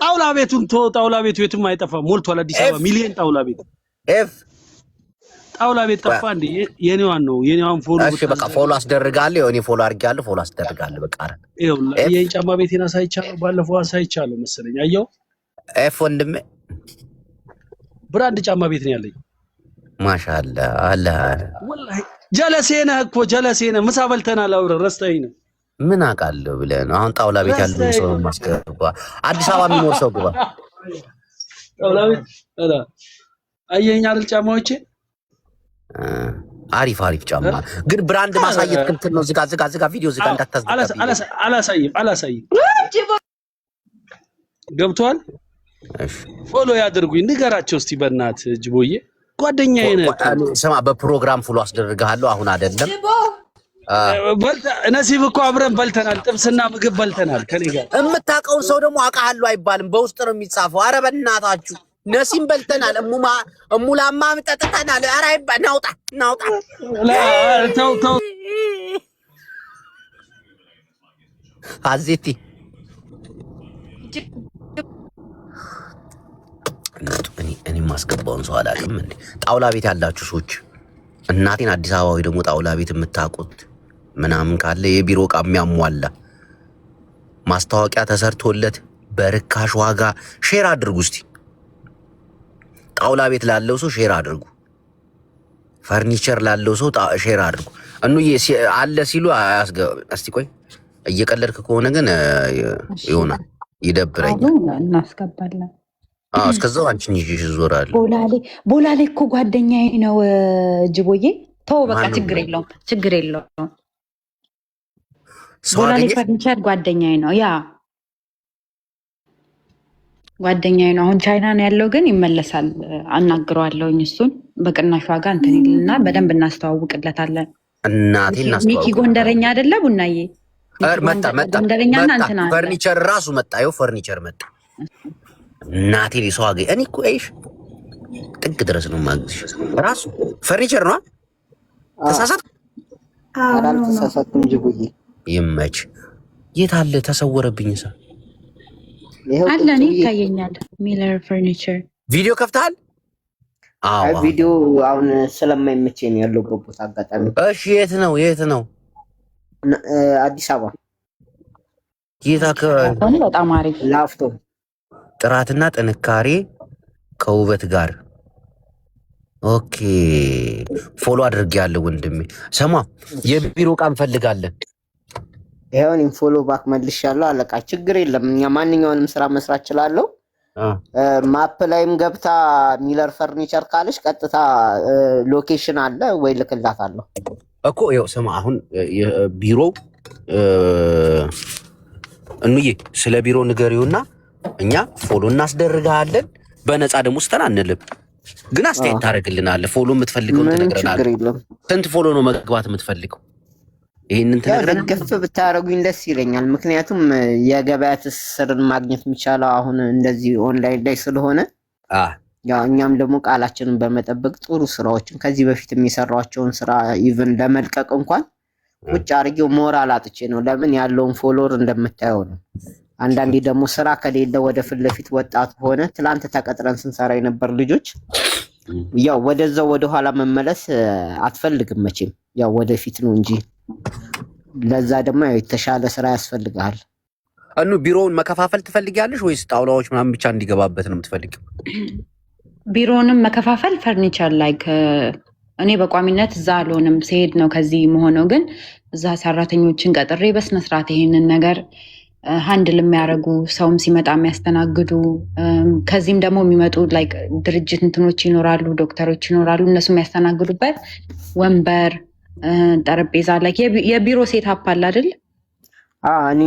ጣውላ ቤቱን ጣውላ ቤቱ የትም አይጠፋም ሞልቷል አዲስ አበባ ሚሊዮን ጣውላ ቤት ጣውላ ቤት ጠፋ እንዴ? የኔዋን ነው የኔዋን ፎሎ እሺ በቃ ፎሎ አስደርጋለሁ። እኔ ፎሎ አድርጋለሁ ፎሎ አስደርጋለሁ በቃ አረ ይሄን ጫማ ቤቴን አሳይቻለሁ። ባለፈው አሳይቻለሁ መሰለኝ አየው ወንድሜ ብራንድ ጫማ ቤት ነው ያለኝ። ማሻአላ አለ ወላሂ ጀለሴ ነህ እኮ ጀለሴ ነህ። ምሳ በልተናል አብረን ረስተኸኝ ነው። ምን አውቃለሁ ብለህ ነው አሁን ጣውላ ቤት ያለው ሰው ማስገባ አዲስ አበባ የሚኖር ሰው ግባ ጣውላ ቤት አላ አየኸኝ አይደል ጫማዎቼ አሪፍ ጫማ ግን ብራንድ ማሳየት እንትን ነው። ዝጋ ቪዲዮ ዝጋ እንዳታስደርግ አላሳይም ገብቷል። እሺ ፎሎ ያድርጉኝ ንገራቸው እስቲ በእናትህ ጅቦዬ ጓደኛዬ ነህ። ስማ በፕሮግራም ፎሎ አስደርጋለሁ አሁን አይደለም ነሲብ እኮ አብረን በልተናል። ጥብስና ምግብ በልተናል ከኔ ጋር። የምታውቀውን ሰው ደግሞ አውቃለሁ አይባልም በውስጥ ነው የሚጻፈው። ኧረ በእናታችሁ ነሲም በልተናል እሙላማ ጠጥተናል። ኧረ ናውጣ ተው አዜቲ እኔ ማስገባውን ሰው አላውቅም እንዴ? ጣውላ ቤት ያላችሁ ሰዎች እናቴን አዲስ አበባ ወይ ደግሞ ጣውላ ቤት የምታውቁት ምናምን ካለ የቢሮ ዕቃ የሚያሟላ ማስታወቂያ ተሰርቶለት በርካሽ ዋጋ ሼር አድርጉ እስቲ። ጣውላ ቤት ላለው ሰው ሼር አድርጉ። ፈርኒቸር ላለው ሰው ሼር አድርጉ። አለ ሲሉ እስቲ ቆይ እየቀለድክ ከሆነ ግን ይሆናል ይደብረኛል። እናስገባለን። እስከዛው አንቺን ይዤሽ እዞራለሁ። ቦላሌ እኮ ጓደኛዬ ነው ጅቦዬ። ተው በቃ ችግር የለውም። ቦላሌ ፈርኒቸር ጓደኛዬ ነው። ያ ጓደኛዬ ነው። አሁን ቻይና ነው ያለው ግን ይመለሳል። አናግረዋለሁኝ እሱን በቅናሽ ዋጋ እንትን ይልና በደንብ እናስተዋውቅለታለን። ሚኪ ጎንደረኛ አይደለ ቡናዬ? መጣ ጎንደረኛና እንትና ፈርኒቸር ራሱ መጣ። ይኸው ፈርኒቸር መጣ። እናቴ ሰው አገኝ። እኔ እኮ አይሽ ጥግ ድረስ ነው ማግዝሽ። ራሱ ፈርኒቸር ነው። ተሳሳትኩም ጅቡዬ ይመች። የት አለ ተሰወረብኝ። ሰው አለ እኔ ይታየኛል። ሚለር ፈርኒቸር ቪዲዮ ከፍተሃል? አዎ ቪዲዮ አሁን ስለማይመቸኝ ያለው ቦታ አጋጣሚ። እሺ የት ነው? አዲስ አበባ። የት አካባቢ? በጣም አሪፍ ላፍቶ። ጥራትና ጥንካሬ ከውበት ጋር። ኦኬ ፎሎ አድርጌያለሁ ወንድሜ። ሰማ የቢሮ ዕቃ እንፈልጋለን። ይሄውን ፎሎ ባክ መልሻለሁ አለቃ። ችግር የለም እኛ ማንኛውንም ስራ መስራት እችላለሁ። ማፕ ላይም ገብታ ሚለር ፈርኒቸር ካለሽ ቀጥታ ሎኬሽን አለ ወይ ልክላታለሁ እኮ። ይኸው ስማ አሁን ቢሮ እንዬ ስለ ቢሮ ንገሪውና እኛ ፎሎ እናስደርጋለን። በነፃ ደግሞ ስተን አንልም ግን አስተያየት ታደርግልናለህ። ፎሎ የምትፈልገውን ትነግረናለህ። ስንት ፎሎ ነው መግባት የምትፈልገው? ይሄንን ትነግረናለህ። ገፍ ብታረጉኝ ደስ ይለኛል። ምክንያቱም የገበያ ትስስርን ማግኘት የሚቻለው አሁን እንደዚህ ኦንላይን ላይ ስለሆነ ያው እኛም ደግሞ ቃላችንን በመጠበቅ ጥሩ ስራዎችን ከዚህ በፊት የሚሰራቸውን ስራ ኢቭን ለመልቀቅ እንኳን ቁጭ አድርጌው ሞራል አጥቼ ነው። ለምን ያለውን ፎሎወር እንደምታየው ነው። አንዳንዴ ደግሞ ስራ ከሌለ ወደ ፊት ለፊት ወጣት ሆነ ትላንት ተቀጥረን ስንሰራ የነበር ልጆች ያው ወደዛው ወደ ኋላ መመለስ አትፈልግም መቼም ያው ወደፊት ነው እንጂ ለዛ ደግሞ የተሻለ ስራ ያስፈልጋል። ቢሮውን መከፋፈል ትፈልጊያለሽ ወይስ ጣውላዎች ምናምን ብቻ እንዲገባበት ነው የምትፈልጊው? ቢሮውንም መከፋፈል ፈርኒቸር ላይ እኔ በቋሚነት እዛ አልሆንም፣ ሲሄድ ነው ከዚህ መሆነው። ግን እዛ ሰራተኞችን ቀጥሬ በስነስርዓት ይሄንን ነገር ሃንድል የሚያደርጉ ሰውም ሲመጣ የሚያስተናግዱ ከዚህም ደግሞ የሚመጡ ላይክ ድርጅት እንትኖች ይኖራሉ፣ ዶክተሮች ይኖራሉ። እነሱ የሚያስተናግዱበት ወንበር፣ ጠረጴዛ ላይ የቢሮ ሴት አፕ አለ አይደል? እኔ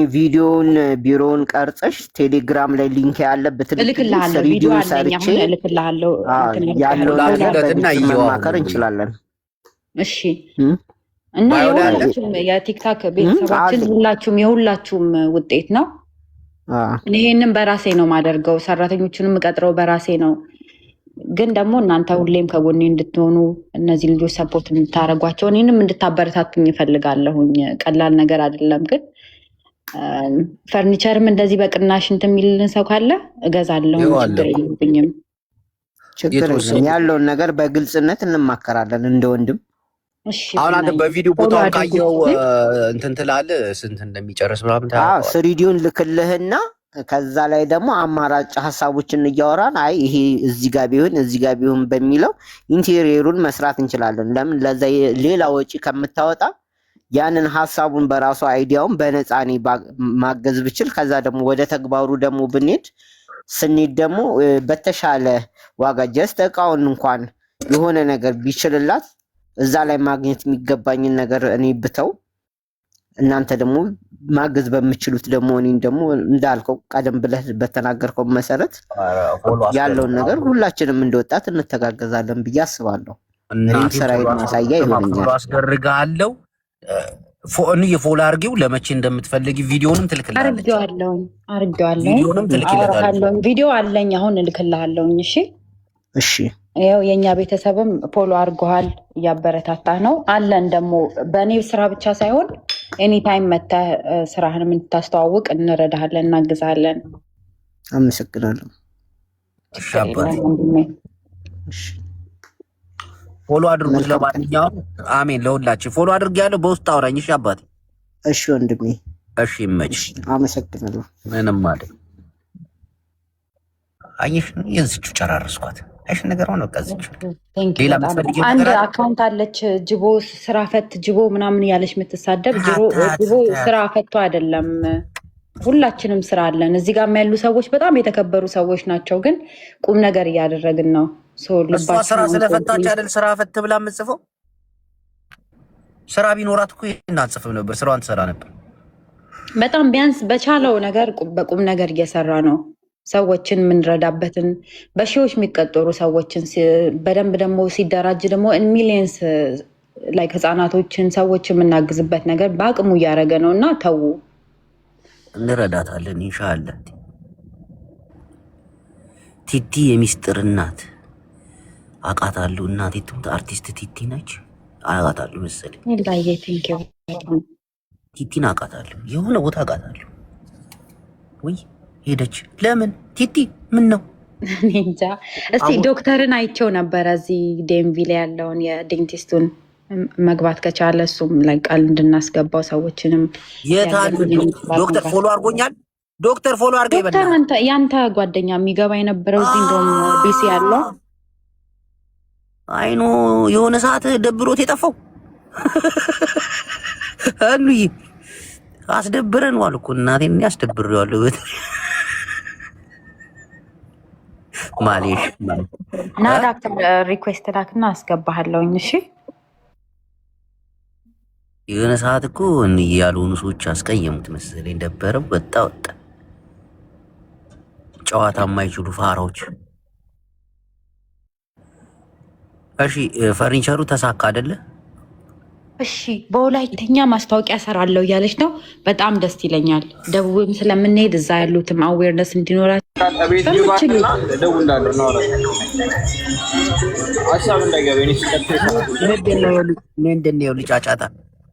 ቢሮውን ቀርጸሽ ቴሌግራም ላይ ሊንክ ያለበት እልክልሃለሁ። ቪዲዮ አለኝ አሁን እልክልሃለሁ። ያለው ነገር መማከር እንችላለን። እሺ። እና የሁላችሁም የቲክታክ ቤተሰባችን የሁላችሁም ውጤት ነው። ይሄንን በራሴ ነው ማደርገው፣ ሰራተኞቹንም ቀጥረው በራሴ ነው። ግን ደግሞ እናንተ ሁሌም ከጎኔ እንድትሆኑ እነዚህ ልጆች ሰፖርት እንድታደርጓቸው እኔንም እንድታበረታቱኝ ይፈልጋለሁኝ። ቀላል ነገር አይደለም። ግን ፈርኒቸርም እንደዚህ በቅናሽ እንትን የሚልን ሰው ካለ እገዛለሁ። ችግር የለብኝም። ችግር የለም። ያለውን ነገር በግልጽነት እንማከራለን እንደ ወንድም። አሁን አንተ በቪዲዮ ቦታውን ካየው እንትን ትላለህ ስንት እንደሚጨርስ ምናምን ስሪዲውን ልክልህና ከዛ ላይ ደግሞ አማራጭ ሀሳቦችን እያወራን አይ ይሄ እዚህ ጋር ቢሆን በሚለው ኢንቴሪየሩን መስራት እንችላለን። ለምን ለዛ ሌላ ወጪ ከምታወጣ ያንን ሀሳቡን በራሱ አይዲያውን በነፃ እኔ ማገዝ ብችል ከዛ ደግሞ ወደ ተግባሩ ደግሞ ስንሄድ ደግሞ በተሻለ ዋጋ ጀስት እቃውን እንኳን የሆነ ነገር ቢችልላት እዛ ላይ ማግኘት የሚገባኝን ነገር እኔ ብተው እናንተ ደግሞ ማገዝ በምችሉት ደግሞ እኔን ደግሞ እንዳልከው ቀደም ብለህ በተናገርከው መሰረት ያለውን ነገር ሁላችንም እንደወጣት እንተጋገዛለን ብዬ አስባለሁ። እኔም ስራዬን ማሳያ ይሆነኛል። አስደርጋለሁ። የፎሎ አድርጊው ለመቼ እንደምትፈልጊ ቪዲዮንም ትልክልሃለች። አርጌዋለሁ። ቪዲዮ አለኝ አሁን እልክልሃለሁኝ። እሺ ይኸው የእኛ ቤተሰብም ፎሎ አድርገዋል፣ እያበረታታ ነው አለን። ደግሞ በእኔ ስራ ብቻ ሳይሆን ኤኒታይም መተህ ስራህን የምታስተዋውቅ እንረዳሃለን፣ እናግዛለን። አመሰግናለሁ። ፎሎ አድርጉት። ለማንኛውም አሜን። ለሁላችን ፎሎ አድርጌያለሁ። በውስጥ አውራኝ። እሺ አባቴ። እሺ ወንድሜ። እሺ ይመችሽ። አመሰግናለሁ። ምንም ማለት አይሽ የዝቹ ጨራረስኳት። አይሽ ነገር ሆነ ቀዝች ሌላ መስፈልግ አንድ አካውንት አለች ጅቦ ስራ ፈት ጅቦ ምናምን ያለች የምትሳደብ ጅቦ ስራ ፈቶ አይደለም። ሁላችንም ስራ አለን። እዚህ ጋር ያሉ ሰዎች በጣም የተከበሩ ሰዎች ናቸው። ግን ቁም ነገር እያደረግን ነው። እሷ ስራ ስለፈታች አይደል ስራ ፈት ብላ የምትጽፈው። ስራ ቢኖራት እኮ እናጽፍም ነበር፣ ስራዋን ትሰራ ነበር። በጣም ቢያንስ በቻለው ነገር በቁም ነገር እየሰራ ነው። ሰዎችን የምንረዳበትን በሺዎች የሚቀጠሩ ሰዎችን በደንብ ደግሞ ሲደራጅ ደግሞ ሚሊየንስ ላይ ህፃናቶችን ሰዎች የምናግዝበት ነገር በአቅሙ እያደረገ ነው። እና ተዉ እንረዳታለን ኢንሻአላህ። ቲቲ የሚስጥር እናት አውቃታለሁ። እናቴ ትምት አርቲስት ቲቲ ነች። አውቃታለሁ መሰለኝ። ይላየ ቴንኪው ቲቲን አውቃታለሁ። የሆነ ቦታ አውቃታለሁ ወይ ሄደች። ለምን ቲቲ ምን ነው እንጃ። እስቲ ዶክተርን አይቼው ነበረ እዚህ ዴምቪ ላይ ያለውን የዴንቲስቱን መግባት ከቻለ እሱም ላይ ቃል እንድናስገባው ሰዎችንም የታል ዶክተር ፎሎ አድርጎኛል። ዶክተር ፎሎ አድርገ ዶክተር ያንተ ጓደኛ የሚገባ የነበረው እዚህ እንደውም ቢሲ ያለው አይኑ የሆነ ሰዓት ደብሮት የጠፋው አሉይ አስደብረን ዋልኩ። እናቴን ያስደብረዋለሁ ማሌሽ እና ዳክተር ሪኩዌስት ላክና አስገባሃለሁኝ። እሺ የሆነ ሰዓት እኮ ያልሆኑ ሰዎች አስቀየሙት መሰለኝ። ደበረው ወጣ ጨዋታ የማይችሉ ፋራዎች። እሺ ፈርኒቸሩ ተሳካ አይደለ? እሺ በወላይተኛ ማስታወቂያ ሰራለሁ እያለች ነው። በጣም ደስ ይለኛል። ደቡብም ስለምንሄድ እዛ ያሉትም አዌርነስ እንዲኖራቸው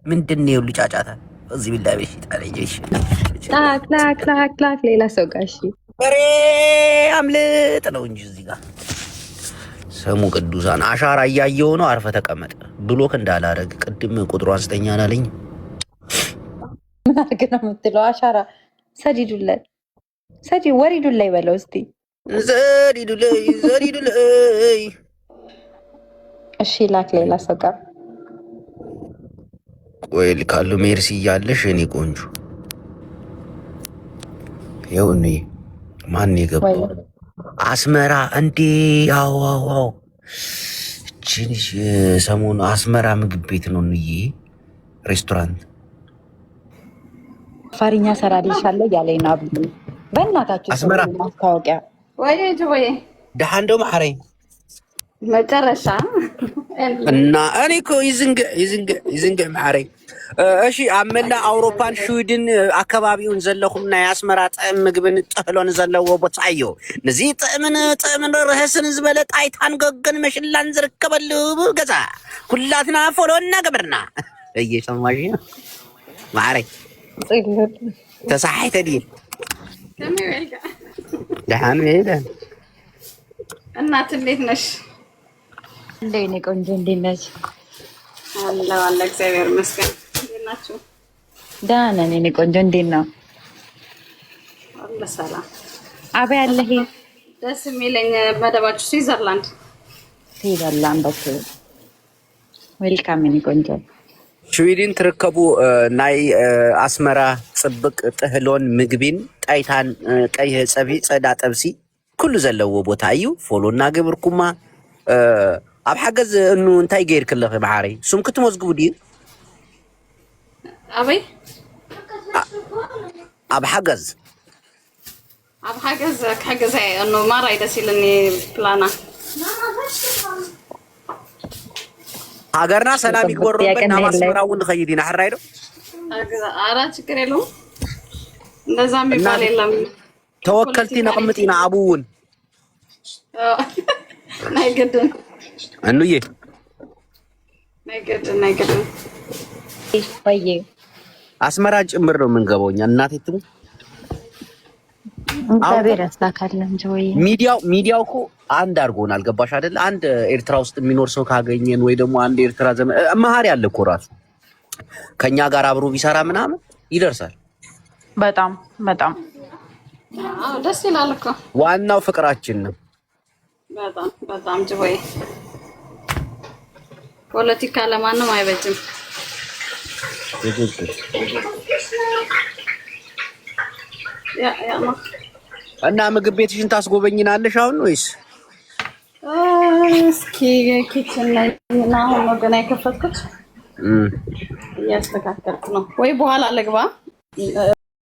ምንድነው ልጫጫታ እዚህ ቢላ ቤት ታለየሽ ላክ ሌላ ሰው ጋር እሺ በሬ አምልጥ ነው እንጂ እዚህ ጋር ሰሙ ቅዱሳን አሻራ እያየው ነው። አርፈ ተቀመጥ ብሎክ እንዳላረግ ቅድም ቁጥሩ አንስተኛ አላለኝ። ምን አርግ ነው የምትለው? አሻራ ሰዲዱለት ወሪዱላይ በለው እስቲ እሺ ላክ ሌላ ሰው ጋር ወይ ልካሉ ሜርሲ እያለሽ እኔ ቆንጆ ይኸው እኔ ማን የገባው አስመራ እንዴ? አዎ እቺን ሰሞኑ አስመራ ምግብ ቤት ነው እንዬ ሬስቶራንት አፋርኛ ሰራልሻለሁ እያለኝ ነው አብዱ። በእናታችሁ አስመራ ማስታወቂያ ወይ ደሃ እንደው ማሕረይ መጨረሻ እና እኔ እኮ ይዝንገ ማሕረይ እሺ አመላ አውሮፓን ስዊድን አካባቢውን ዘለኹምና የአስመራ ጥዕም ምግብን ጥህሎን ዘለዎ ቦታ እዩ ነዚ ጥዕምን ርህስን ዝበለ ጣይታን ገገን መሽላን ዝርከበሉ ገዛ ኩላትና ፎሎና ገበርና እየሰማሽ ማሕረይ ተሳሒተ ዲ ደሃን ሄደ እናት እንዴት ነሽ? እንዴት ነሽ ቆንጆ? እንዴት ነሽ? አለ እግዚአብሔር ይመስገን። እንዴት ናችሁ? ደህና ነን የእኔ ቆንጆ። እንዴት ነው? አለ ሰላም። አበያ አለ። ይሄ ደስ የሚለኝ መደባችሁ ስዊዘርላንድ ኦኬ ዌልካም የእኔ ቆንጆ። ስዊድን ትርከቡ ናይ አስመራ ጽብቅ ጥህሎን ምግቢን ጣይታን ቀይህ ፀቢ ፀዳ ጠብሲ ኩሉ ዘለዎ ቦታ እዩ ፎሎና ግብርኩማ ኣብ ሓገዝ እኑ እንታይ ገይርክለኺ ማሕረይ ሱም ክትመዝግቡ ድዩ አበይ ኣብ ሓገዝ ከገዛ እኑ ማራይ ደስ ይልኒ ፕላና ሃገርና ሰላም ይግበረበት ናብ አስመራ እውን ንኸይድ ኢና ሕራይ ዶ ኧረ ችግር የለውም እንደዛ የሚባል የለም ተወከልቲ ነቕምጥ ኢና ኣብኡ እውን ናይ ገድን እንዬ ናይ ገድን ወይ አስመራ ጭምር ነው የምንገባው እኛ እናቴ ትሙ እግዚአብሔር ያስተካክለን እንጂ ወይ ሚዲያው እኮ አንድ አድርጎናል። ገባሽ አይደል? አንድ ኤርትራ ውስጥ የሚኖር ሰው ካገኘን ወይ ደግሞ አንድ ኤርትራ ዘመን መሀሪ ያለ እኮ ራሱ ከኛ ጋር አብሮ ቢሰራ ምናምን ይደርሳል። በጣም ደስ ይላል እኮ ዋናው ፍቅራችን ነው። በጣም ጅቦይ ፖለቲካ ለማንም አይበጅም። እና ምግብ ቤትሽን ታስጎበኝናለሽ አሁን ወይስ? እስኪ ኪችን ላይ ነው ገና የከፈትኩት እያስተካከልኩ ነው። ወይ በኋላ ልግባ